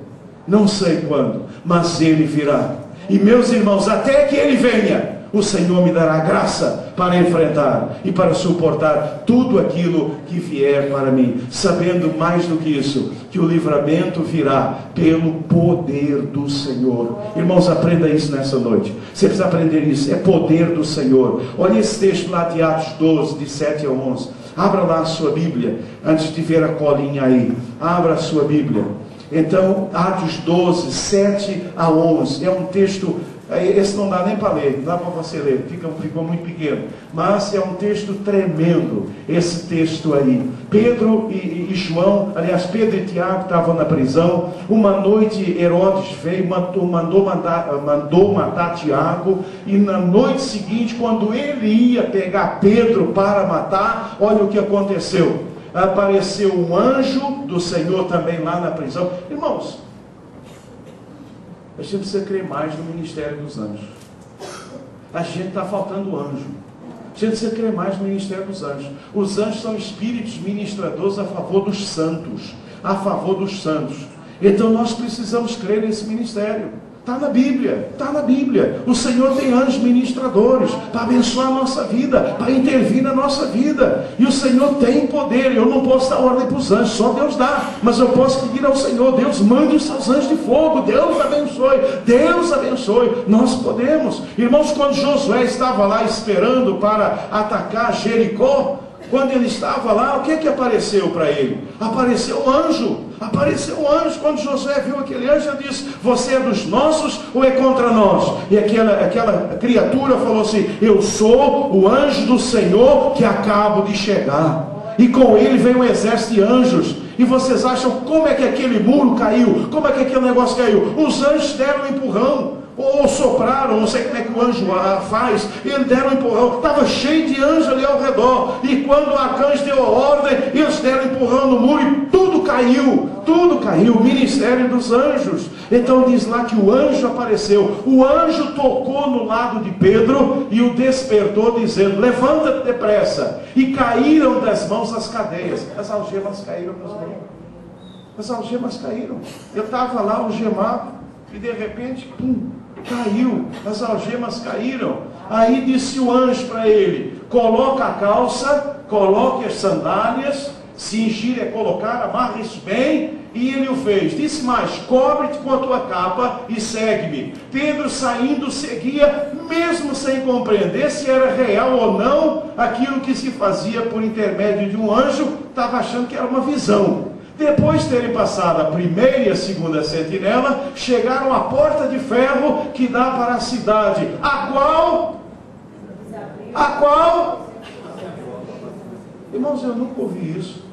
Não sei quando. Mas ele virá. E meus irmãos, até que ele venha, o Senhor me dará graça para enfrentar e para suportar tudo aquilo que vier para mim, sabendo mais do que isso, que o livramento virá pelo poder do Senhor. Irmãos, aprenda isso nessa noite. Você precisa aprender isso. É poder do Senhor. Olha esse texto lá de Atos 12, de 7 a 11. Abra lá a sua Bíblia, antes de ver a colinha aí. Abra a sua Bíblia. Então, Atos 12, 7 a 11. É um texto... Esse não dá nem para ler, não dá para você ler, ficou muito pequeno, mas é um texto tremendo, esse texto aí. Pedro e João, aliás, Pedro e Tiago estavam na prisão. Uma noite Herodes veio, mandou matar Tiago, e na noite seguinte, quando ele ia pegar Pedro para matar, olha o que aconteceu. apareceu um anjo do Senhor também lá na prisão. Irmãos, a gente precisa crer mais no ministério dos anjos. A gente está faltando anjo. A gente precisa crer mais no ministério dos anjos. Os anjos são espíritos ministradores a favor dos santos. A favor dos santos. Então nós precisamos crer nesse ministério. Está na Bíblia, está na Bíblia. O Senhor tem anjos ministradores para abençoar a nossa vida, para intervir na nossa vida. E o Senhor tem poder. Eu não posso dar ordem para os anjos, só Deus dá. Mas eu posso pedir ao Senhor: Deus, mande os seus anjos de fogo. Deus abençoe, Deus abençoe. Nós podemos. Irmãos, quando Josué estava lá esperando para atacar Jericó, quando ele estava lá, o que apareceu para ele? Apareceu um anjo. Apareceu um anjo. Quando Josué viu aquele anjo, ele disse: você é dos nossos ou é contra nós? E aquela criatura falou assim: eu sou o anjo do Senhor que acabo de chegar. E com ele veio um exército de anjos. E vocês acham como é que aquele muro caiu? Como é que aquele negócio caiu? Os anjos deram um empurrão, ou sopraram, não sei como é que o anjo faz. Eles deram um empurrão, estava cheio de anjos ali ao redor. E quando o arcanjo deu a ordem, eles deram um empurrão no muro e tudo caiu. Tudo caiu, o ministério dos anjos. Então diz lá que o anjo apareceu. O anjo tocou no lado de Pedro e o despertou, dizendo: levanta-te depressa. E caíram das mãos as cadeias. As algemas caíram das mãos. As algemas caíram. Eu estava lá algemado e de repente, pum, caiu. As algemas caíram. Aí disse o anjo para ele: coloca a calça, coloque as sandálias. Cingir é colocar, amarre isso bem. E ele o fez. Disse mais: cobre-te com a tua capa e segue-me. Pedro, saindo, seguia, mesmo sem compreender se era real ou não aquilo que se fazia por intermédio de um anjo. Estava achando que era uma visão. Depois de terem passado a primeira e a segunda sentinela, chegaram à porta de ferro que dá para a cidade, a qual, irmãos, eu nunca ouvi isso.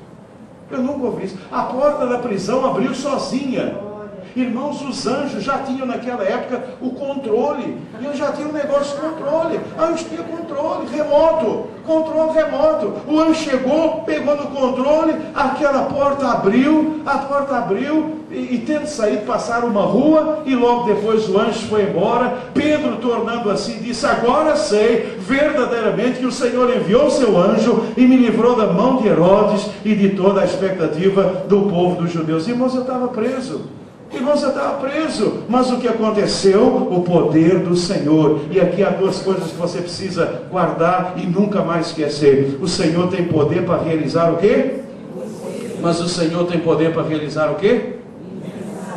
Eu nunca ouvi isso. A porta da prisão abriu sozinha. Irmãos, os anjos já tinham naquela época o controle. E eu já tinha um negócio de controle. Anjos tinha controle remoto. Controle remoto. O anjo chegou, pegou no controle, aquela porta abriu, e tendo saído, passaram uma rua, e logo depois o anjo foi embora. Pedro, tornando assim, disse: agora sei verdadeiramente que o Senhor enviou o seu anjo e me livrou da mão de Herodes e de toda a expectativa do povo dos judeus. Irmãos, eu estava preso. Irmãos, eu estava preso, mas o que aconteceu? O poder do Senhor. E aqui há duas coisas que você precisa guardar e nunca mais esquecer. O Senhor tem poder para realizar o quê? Mas o Senhor tem poder para realizar o quê?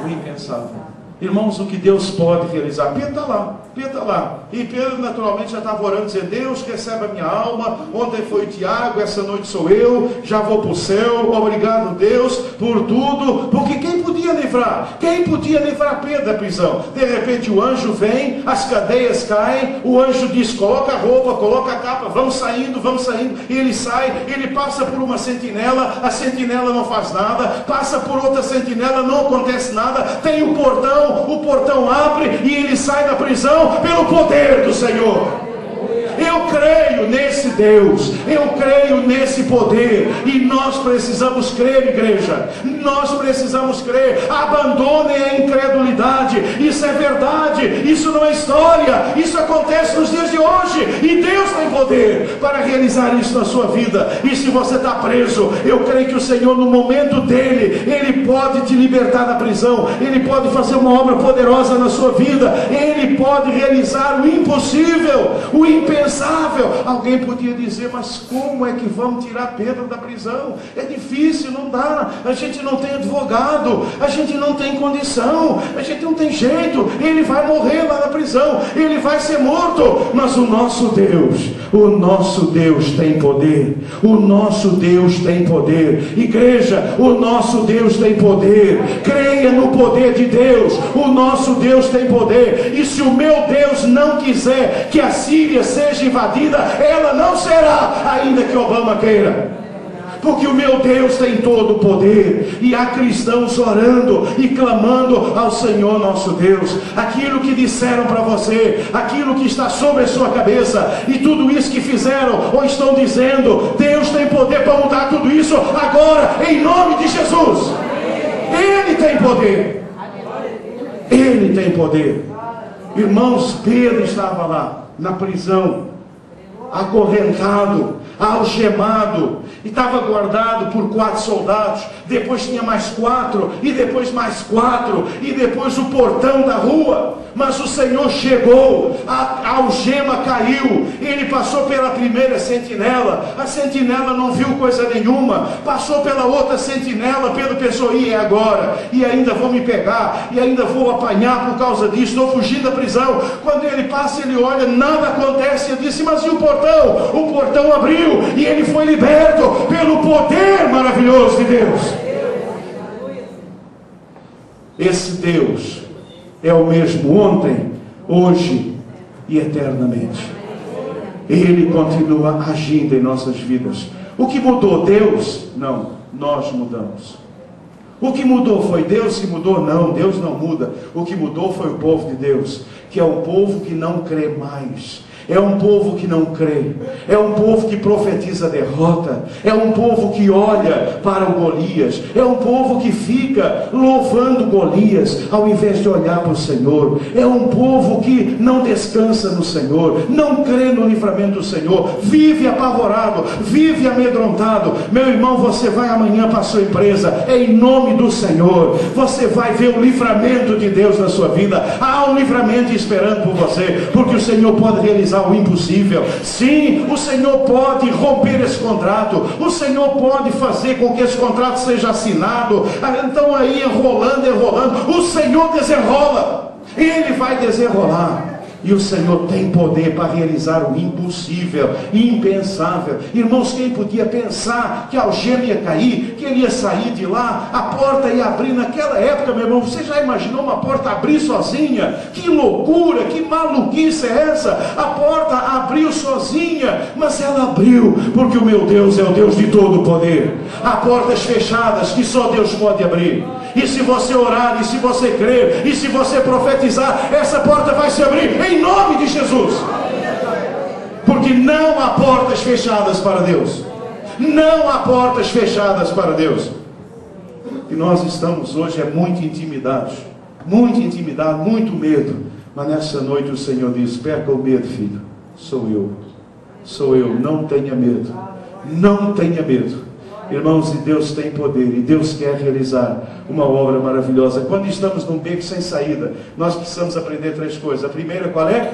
O impensável. Irmãos, o que Deus pode realizar. Pedro está lá. E Pedro naturalmente já estava orando, dizendo: Deus, recebe a minha alma. Ontem foi Tiago, essa noite sou eu. Já vou para o céu. Obrigado, Deus, por tudo. Porque quem podia livrar? Quem podia livrar Pedro da prisão? De repente o anjo vem, as cadeias caem. O anjo diz: coloca a roupa, coloca a capa. Vamos saindo. E ele sai, ele passa por uma sentinela. A sentinela não faz nada. Passa por outra sentinela, não acontece nada. Tem o portão abre e ele sai da prisão pelo poder do Senhor. Eu creio nesse Deus, eu creio nesse poder, e nós precisamos crer, igreja, nós precisamos crer. Abandonem a incredulidade. Isso é verdade, isso não é história, isso acontece nos dias de hoje, e Deus tem poder para realizar isso na sua vida. E se você está preso, eu creio que o Senhor, no momento dele, ele pode te libertar da prisão, ele pode fazer uma obra poderosa na sua vida, ele pode realizar o impossível, o impensável. Alguém podia dizer: mas como é que vamos tirar Pedro da prisão? É difícil, não dá. A gente não tem advogado, a gente não tem condição, a gente não tem jeito. Ele vai morrer lá na prisão, ele vai ser morto. Mas o nosso Deus tem poder. O nosso Deus tem poder. Igreja, o nosso Deus tem poder. Creia no poder de Deus. O nosso Deus tem poder. E se o meu Deus não quiser que a Síria seja invadida, ela não será, ainda que Obama queira. porque o meu Deus tem todo o poder. E há cristãos orando e clamando ao Senhor nosso Deus. Aquilo que disseram para você, aquilo que está sobre a sua cabeça, e tudo isso que fizeram ou estão dizendo, Deus tem poder para mudar tudo isso agora, em nome de Jesus. Ele tem poder. Ele tem poder. Irmãos, Pedro estava lá na prisão, acorrentado, algemado, e estava guardado por 4 soldados, depois tinha mais 4, e depois mais 4, e depois o portão da rua. Mas o Senhor chegou, a algema caiu, ele passou pela primeira sentinela, a sentinela não viu coisa nenhuma, passou pela outra sentinela, Pedro pensou, e é agora, e ainda vão me pegar, e ainda vou apanhar por causa disso, estou fugindo da prisão. Quando ele passa, ele olha, nada acontece. Ele disse, mas e o portão? O portão abriu, e ele foi liberto pelo poder maravilhoso de Deus. Esse Deus é o mesmo ontem, hoje e eternamente. Ele continua agindo em nossas vidas. O que mudou? Deus? Não, nós mudamos. O que mudou foi Deus que mudou? Não, Deus não muda. O que mudou foi o povo de Deus, que é um povo que não crê mais. É um povo que não crê, é um povo que profetiza derrota, é um povo que olha para o Golias, é um povo que fica louvando Golias, ao invés de olhar para o Senhor. É um povo que não descansa no Senhor, não crê no livramento do Senhor, vive apavorado, vive amedrontado. Meu irmão, você vai amanhã para a sua empresa, é em nome do Senhor, você vai ver o livramento de Deus na sua vida. Há um livramento esperando por você, porque o Senhor pode realizar o impossível. Sim, o Senhor pode romper esse contrato, o Senhor pode fazer com que esse contrato seja assinado. Então aí enrolando, o Senhor desenrola, Ele vai desenrolar. E o Senhor tem poder para realizar o impossível, impensável. Irmãos, quem podia pensar que a algema ia cair, que ele ia sair de lá, a porta ia abrir naquela época, meu irmão? Você já imaginou uma porta abrir sozinha? Que loucura, que maluquice é essa? A porta abriu sozinha, mas ela abriu, porque o meu Deus é o Deus de todo o poder. Há portas fechadas que só Deus pode abrir. E se você orar, e se você crer, e se você profetizar, essa porta vai se abrir em nome de Jesus. Porque não há portas fechadas para Deus. Não há portas fechadas para Deus. E nós estamos hoje muito intimidados, muito medo. Mas nessa noite o Senhor diz, perca o medo, filho. Sou eu, não tenha medo. Não tenha medo. Irmãos, e Deus tem poder, e Deus quer realizar uma obra maravilhosa. Quando estamos num beco sem saída, nós precisamos aprender 3 coisas. A primeira qual é?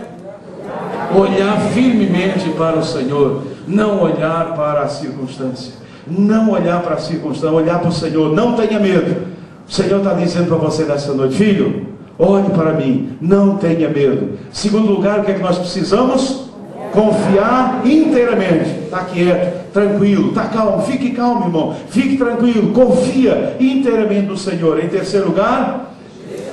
Olhar firmemente para o Senhor, não olhar para a circunstância. Não olhar para a circunstância, olhar para o Senhor, não tenha medo. O Senhor está dizendo para você nessa noite, filho, olhe para mim, não tenha medo. Segundo lugar, o que é que nós precisamos? Confiar inteiramente. Está quieto, tranquilo, está calmo, fique calmo, irmão, fique tranquilo, confia inteiramente no Senhor. Em terceiro lugar,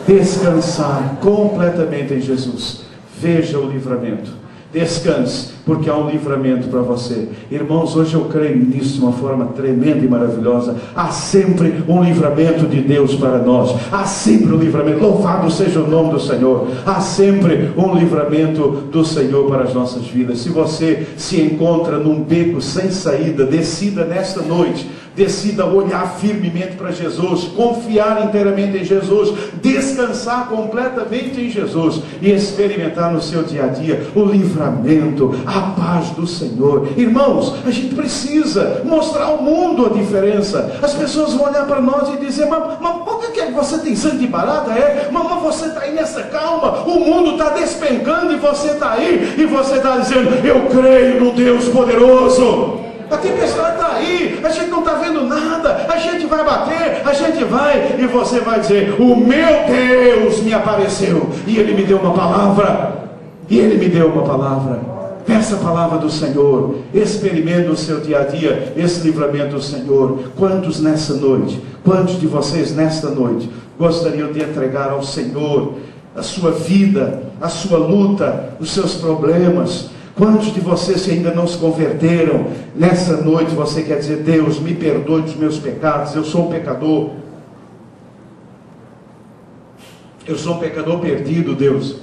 descansar completamente em Jesus. Veja o livramento. Descanse, porque há um livramento para você. Irmãos, hoje eu creio nisso de uma forma tremenda e maravilhosa. Há sempre um livramento de Deus para nós. Há sempre um livramento. Louvado seja o nome do Senhor. Há sempre um livramento do Senhor para as nossas vidas. Se você se encontra num beco sem saída, decida nesta noite, decida olhar firmemente para Jesus, confiar inteiramente em Jesus, descansar completamente em Jesus e experimentar no seu dia a dia o livramento, a paz do Senhor. Irmãos, a gente precisa mostrar ao mundo a diferença. As pessoas vão olhar para nós e dizer, mas por que você tem sangue de barata? Mas você está aí nessa calma, o mundo está despencando e você está aí, e você está dizendo, eu creio no Deus poderoso. A tempestade está aí, a gente não está vendo nada, a gente vai bater, a gente vai, e você vai dizer, o meu Deus me apareceu, e Ele me deu uma palavra, Peça a palavra do Senhor, experimente no seu dia a dia esse livramento do Senhor. Quantos de vocês nesta noite gostariam de entregar ao Senhor a sua vida, a sua luta, os seus problemas? Quantos de vocês que ainda não se converteram, nessa noite você quer dizer: Deus, me perdoe dos meus pecados, eu sou um pecador. Eu sou um pecador perdido, Deus.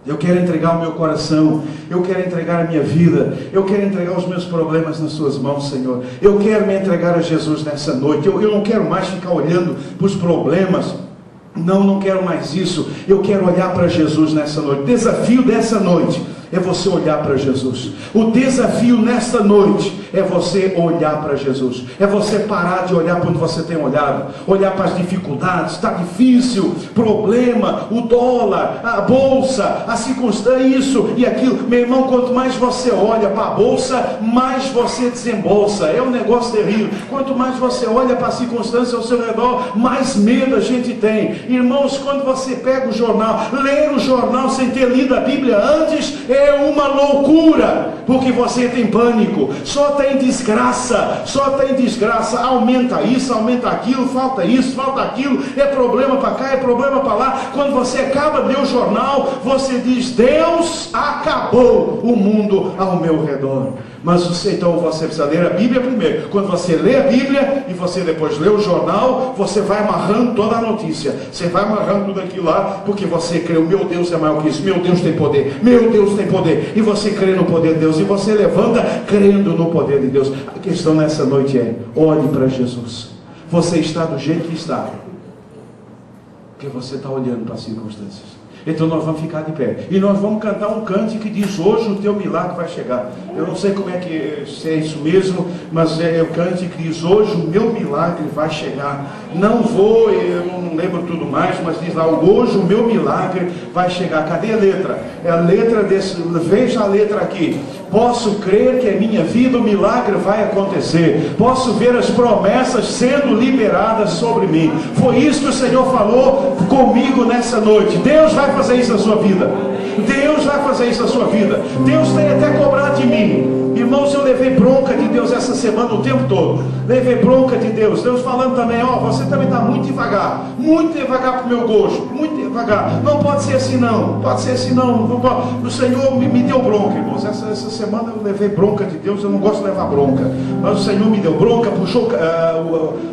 Eu quero entregar o meu coração, eu quero entregar a minha vida, eu quero entregar os meus problemas nas suas mãos, Senhor. Eu quero me entregar a Jesus nessa noite. Eu não quero mais ficar olhando para os problemas. Não quero mais isso. Eu quero olhar para Jesus nessa noite. O desafio dessa noite é você olhar para Jesus. O desafio nesta noite é você olhar para Jesus. É você parar de olhar para onde você tem olhado, olhar para as dificuldades. Está difícil, problema, o dólar, a bolsa, a circunstância, isso e aquilo. Meu irmão, quanto mais você olha para a bolsa, mais você desembolsa. É um negócio terrível. Quanto mais você olha para a circunstância ao seu redor, mais medo a gente tem. Irmãos, quando você pega o jornal, ler o jornal sem ter lido a Bíblia antes, é uma loucura, porque você tem pânico, só tem desgraça, aumenta isso, aumenta aquilo, falta isso, falta aquilo, é problema para cá, é problema para lá. Quando você acaba de ler o jornal, você diz: Deus, acabou o mundo ao meu redor. Mas então você precisa ler a Bíblia primeiro. Quando você lê a Bíblia e você depois lê o jornal, você vai amarrando toda a notícia, você vai amarrando tudo aquilo lá, porque você crê: o meu Deus é maior que isso, meu Deus tem poder, meu Deus tem poder, e você crê no poder de Deus, e você levanta crendo no poder de Deus. A questão nessa noite é: olhe para Jesus. Você está do jeito que está porque você está olhando para as circunstâncias. Então nós vamos ficar de pé e nós vamos cantar um cântico que diz: hoje o teu milagre vai chegar. Eu não sei como é que se é isso mesmo, mas é o cântico que diz: hoje o meu milagre vai chegar. Não vou, eu não lembro tudo mais, mas diz lá: hoje o meu milagre vai chegar. Cadê a letra? É a letra desse, veja a letra aqui. Posso crer que em minha vida o milagre vai acontecer. Posso ver as promessas sendo liberadas sobre mim. Foi isso que o Senhor falou comigo nessa noite. Deus vai fazer isso na sua vida. Deus vai fazer isso na sua vida. Deus tem até cobrado de mim. Irmãos, eu levei bronca de Deus essa semana o tempo todo. Levei bronca de Deus. Deus falando também: ó, você também está muito devagar para o meu gosto, muito devagar. Não pode ser assim não, pode ser assim não. O Senhor me deu bronca, irmãos. Essa semana eu levei bronca de Deus. Eu não gosto de levar bronca, mas o Senhor me deu bronca, puxou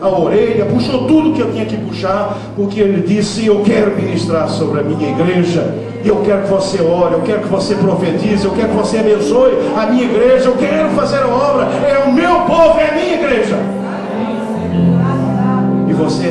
a orelha, puxou tudo que eu tinha que puxar, porque Ele disse: eu quero ministrar sobre a minha igreja. E eu quero que você ore, eu quero que você profetize, eu quero que você abençoe a minha igreja, eu quero fazer a obra, é o meu povo, é a minha igreja. E você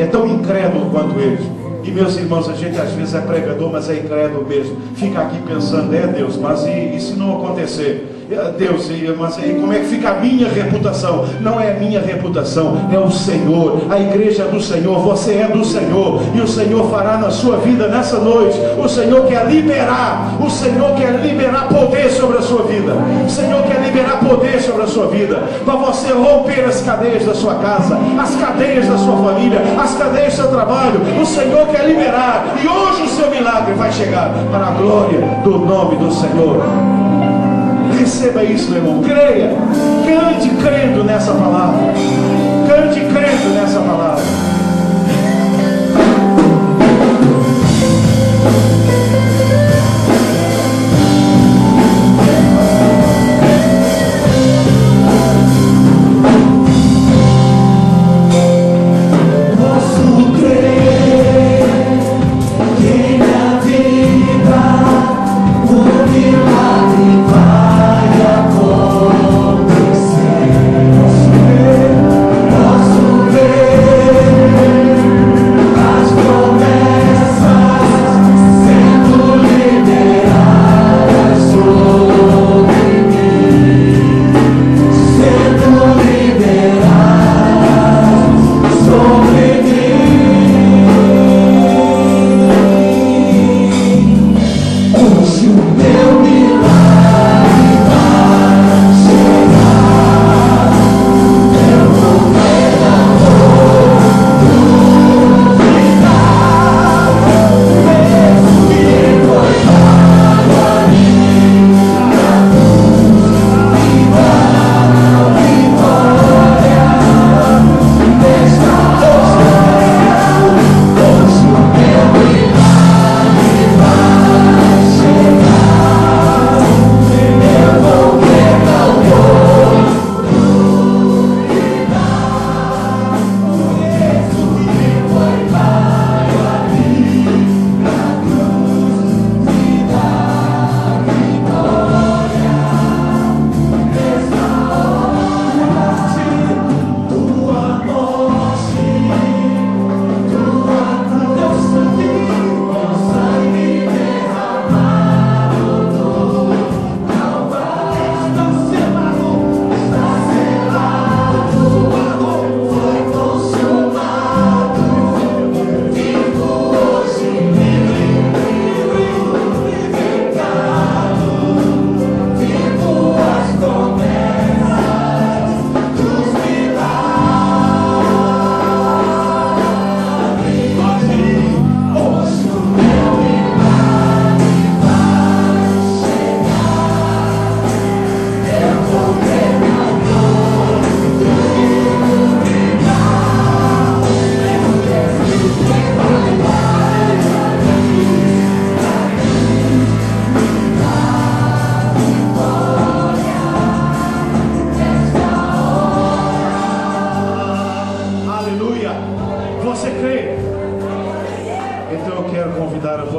é tão incrédulo quanto eles. E meus irmãos, a gente às vezes é pregador, mas é incrédulo mesmo. Fica aqui pensando: é Deus, mas e se não acontecer? Deus, mas como é que fica a minha reputação? Não é a minha reputação, é o Senhor. A igreja é do Senhor, você é do Senhor, e o Senhor fará na sua vida nessa noite. O Senhor quer liberar, o Senhor quer liberar poder sobre a sua vida. O Senhor quer liberar poder sobre a sua vida, para você romper as cadeias da sua casa, as cadeias da sua família, as cadeias do seu trabalho. O Senhor quer liberar, e hoje o seu milagre vai chegar para a glória do nome do Senhor. Receba isso, meu irmão. Creia. Cante crendo nessa palavra. Cante crendo nessa palavra. Posso crer que na vida o milagre vai acontecer. Posso ver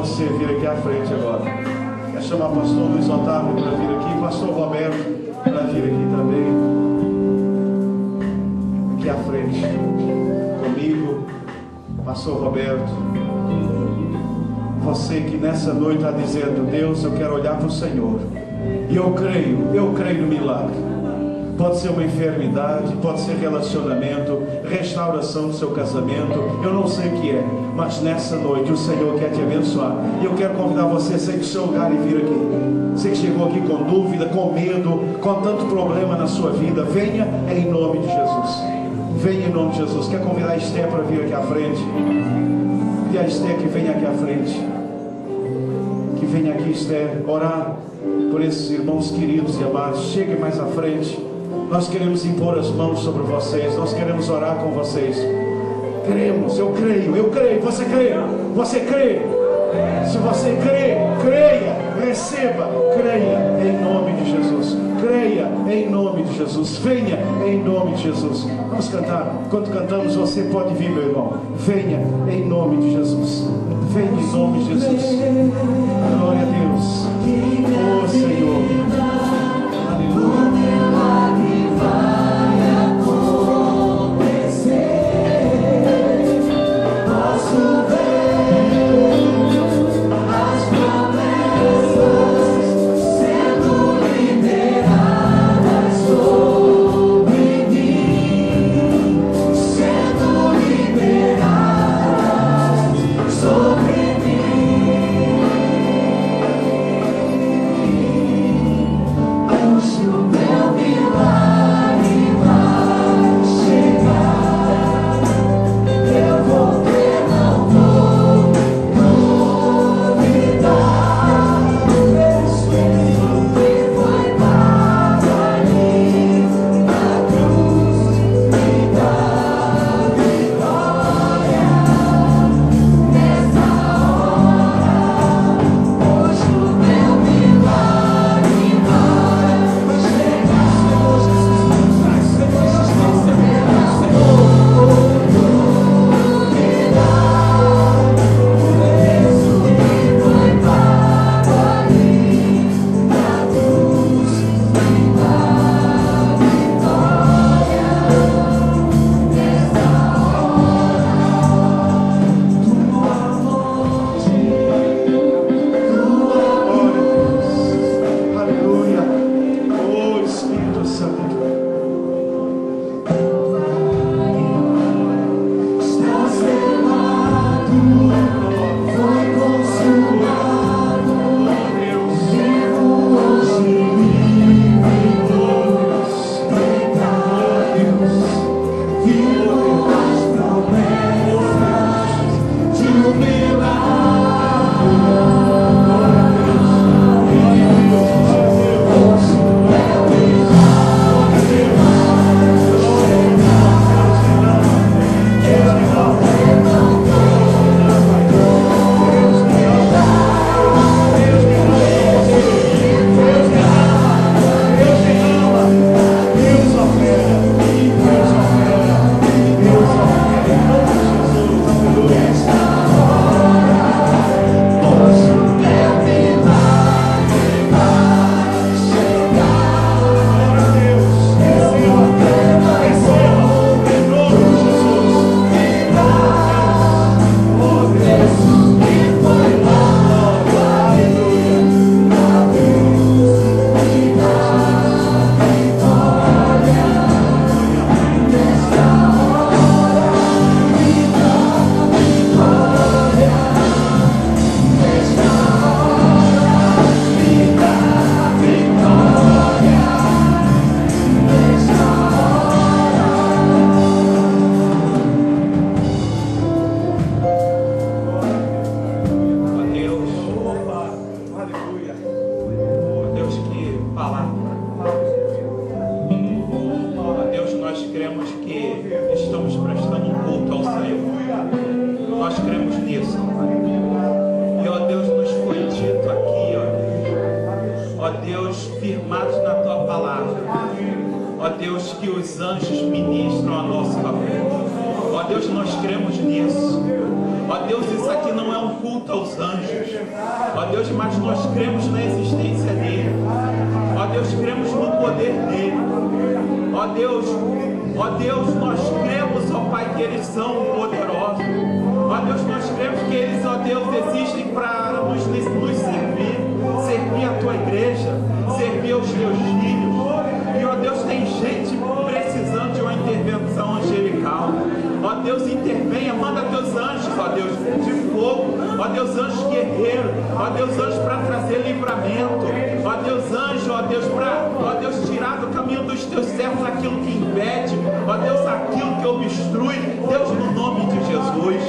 você vir aqui à frente agora. Quero chamar o pastor Luiz Otávio para vir aqui, pastor Roberto para vir aqui também. Aqui à frente, comigo, pastor Roberto. Você que nessa noite está dizendo: Deus, eu quero olhar para o Senhor. E eu creio no milagre. Pode ser uma enfermidade, pode ser relacionamento, restauração do seu casamento, eu não sei o que é, mas nessa noite o Senhor quer te abençoar. E eu quero convidar você a sair do seu lugar e vir aqui. Você que chegou aqui com dúvida, com medo, com tanto problema na sua vida, venha em nome de Jesus. Venha em nome de Jesus. Quer convidar a Esther para vir aqui à frente? E a Esther que venha aqui à frente. Que venha aqui, Esther, orar por esses irmãos queridos e amados. Chegue mais à frente. Nós queremos impor as mãos sobre vocês. Nós queremos orar com vocês. Cremos, eu creio. Você crê? Você crê? Se você crê, creia, receba, creia em nome de Jesus. Creia em nome de Jesus. Venha em nome de Jesus. Vamos cantar. Quando cantamos, você pode vir, meu irmão. Venha em nome de Jesus. Venha em nome de Jesus. Glória a Deus. Oh Senhor. Aleluia. Deus, nós cremos nisso. Ó Deus, isso aqui não é um culto aos anjos. Ó Deus, mas nós cremos na existência dele. Ó Deus, cremos no poder dele. Ó Deus, nós cremos, ó Pai, que eles são poderosos. Ó Deus, nós cremos que eles, ó Deus, existem para nos servir a tua igreja, servir aos teus filhos. E ó Deus, tem gente precisando de uma intervenção angelical. Ó Deus, intervenha, manda teus anjos, ó Deus, de fogo. Ó Deus, anjos guerreiros. Ó Deus, anjos para trazer livramento. Ó Deus, anjo, ó Deus, para, ó Deus, tirar do caminho dos teus servos aquilo que impede. Ó Deus, aquilo que obstrui. Deus, no nome de Jesus.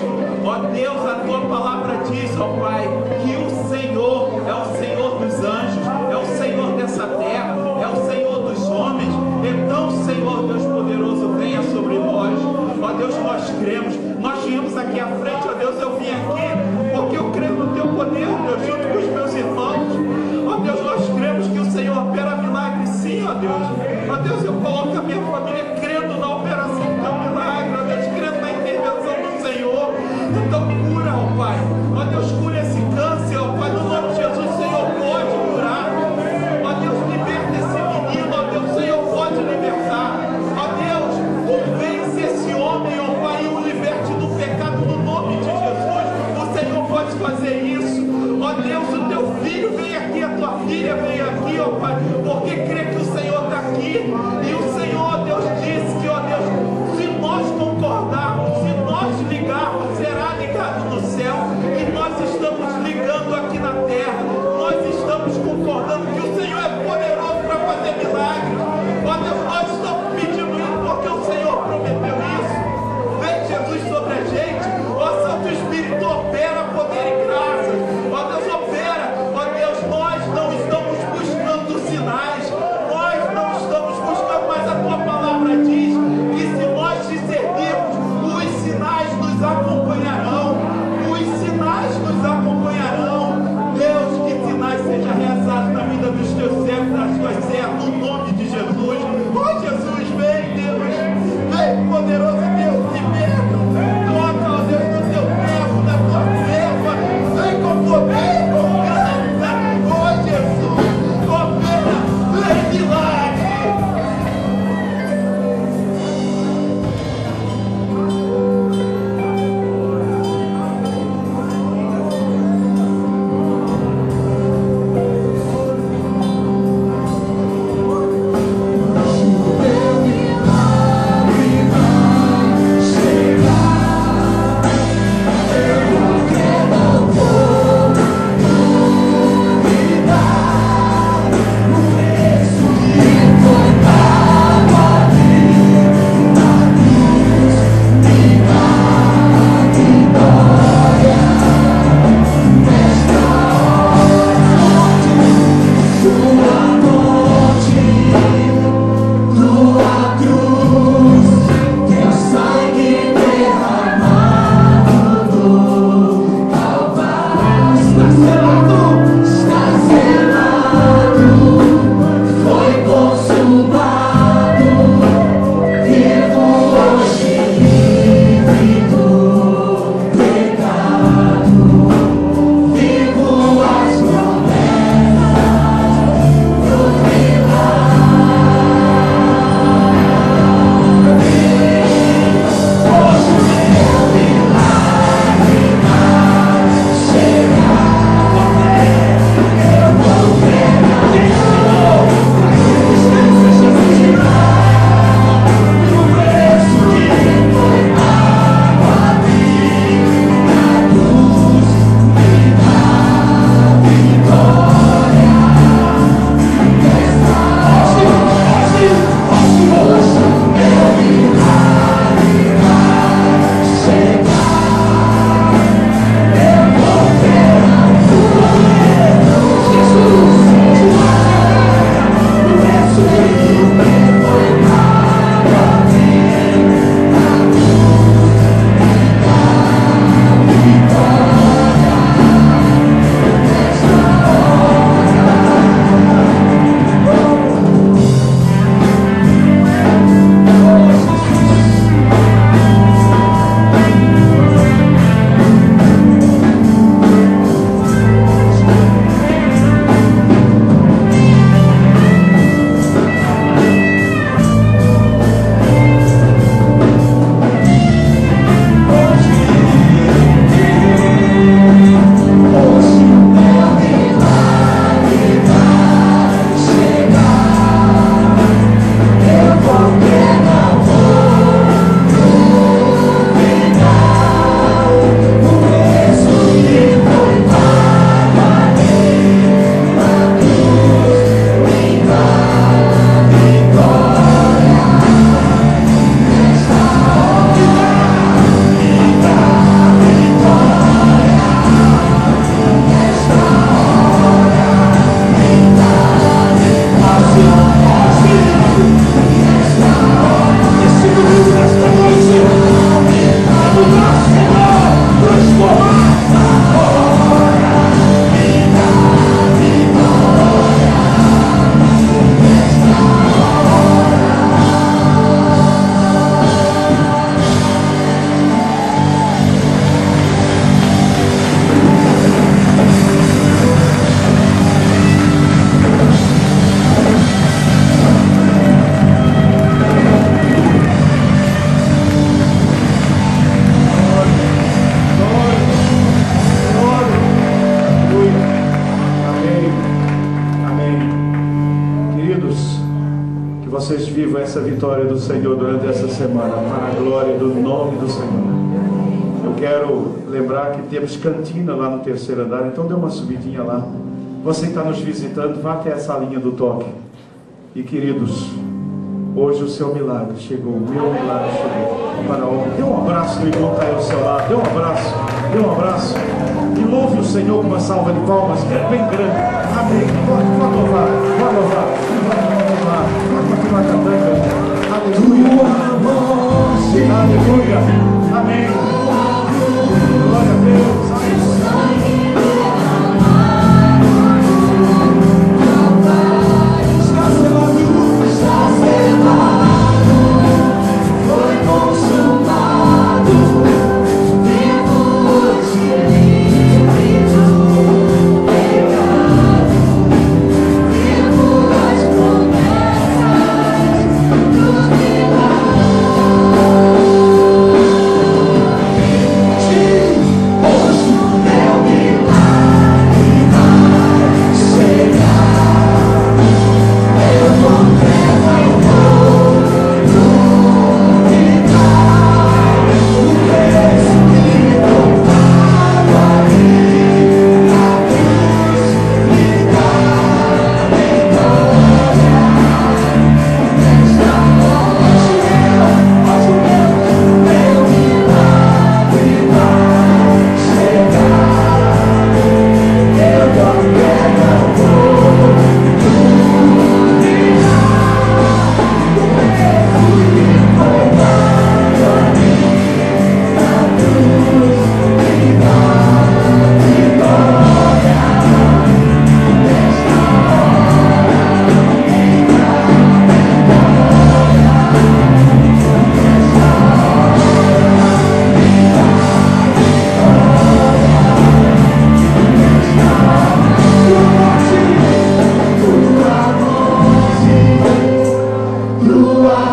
Ó Deus, a tua palavra diz, ó Pai, que o Senhor é o Senhor dos anjos, é o Senhor dessa terra, é o Senhor dos homens. Então, Senhor Deus poderoso, venha sobre nós. Ó Deus, nós cremos. Nós viemos aqui à frente, ó Deus, eu vim aqui porque eu creio no teu poder, Deus, junto com os meus irmãos. Ó Deus, nós cremos que o Senhor opera milagres, sim, ó Deus. Ó Deus, eu coloco a minha família crendo na operação do teu milagre, ó Deus, crendo na intervenção do Senhor. Então cura, ó Pai. Ó Deus, cura esse câncer, ó Pai, no nome de Jesus, o Senhor pode curar. Ó Deus, liberta esse menino, ó Deus, o Senhor pode libertar. Ó Deus, convence esse homem, ó Pai, e o liberte do pecado no nome vivam essa vitória do Senhor durante essa semana, para a glória do nome do Senhor. Eu quero lembrar que temos cantina lá no terceiro andar, então dê uma subidinha lá. Você que está nos visitando, vá até essa linha do toque. E queridos, hoje o seu milagre chegou, o meu milagre chegou. Para o dê um abraço no irmão que está aí ao seu lado, dê um abraço, dê um abraço. E louve o Senhor com uma salva de palmas, que é bem grande. Amém. Pode louvar, pode louvar, pode continuar cantando. Aleluia. Aleluia. Amém. Glória a Deus.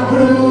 Cruz.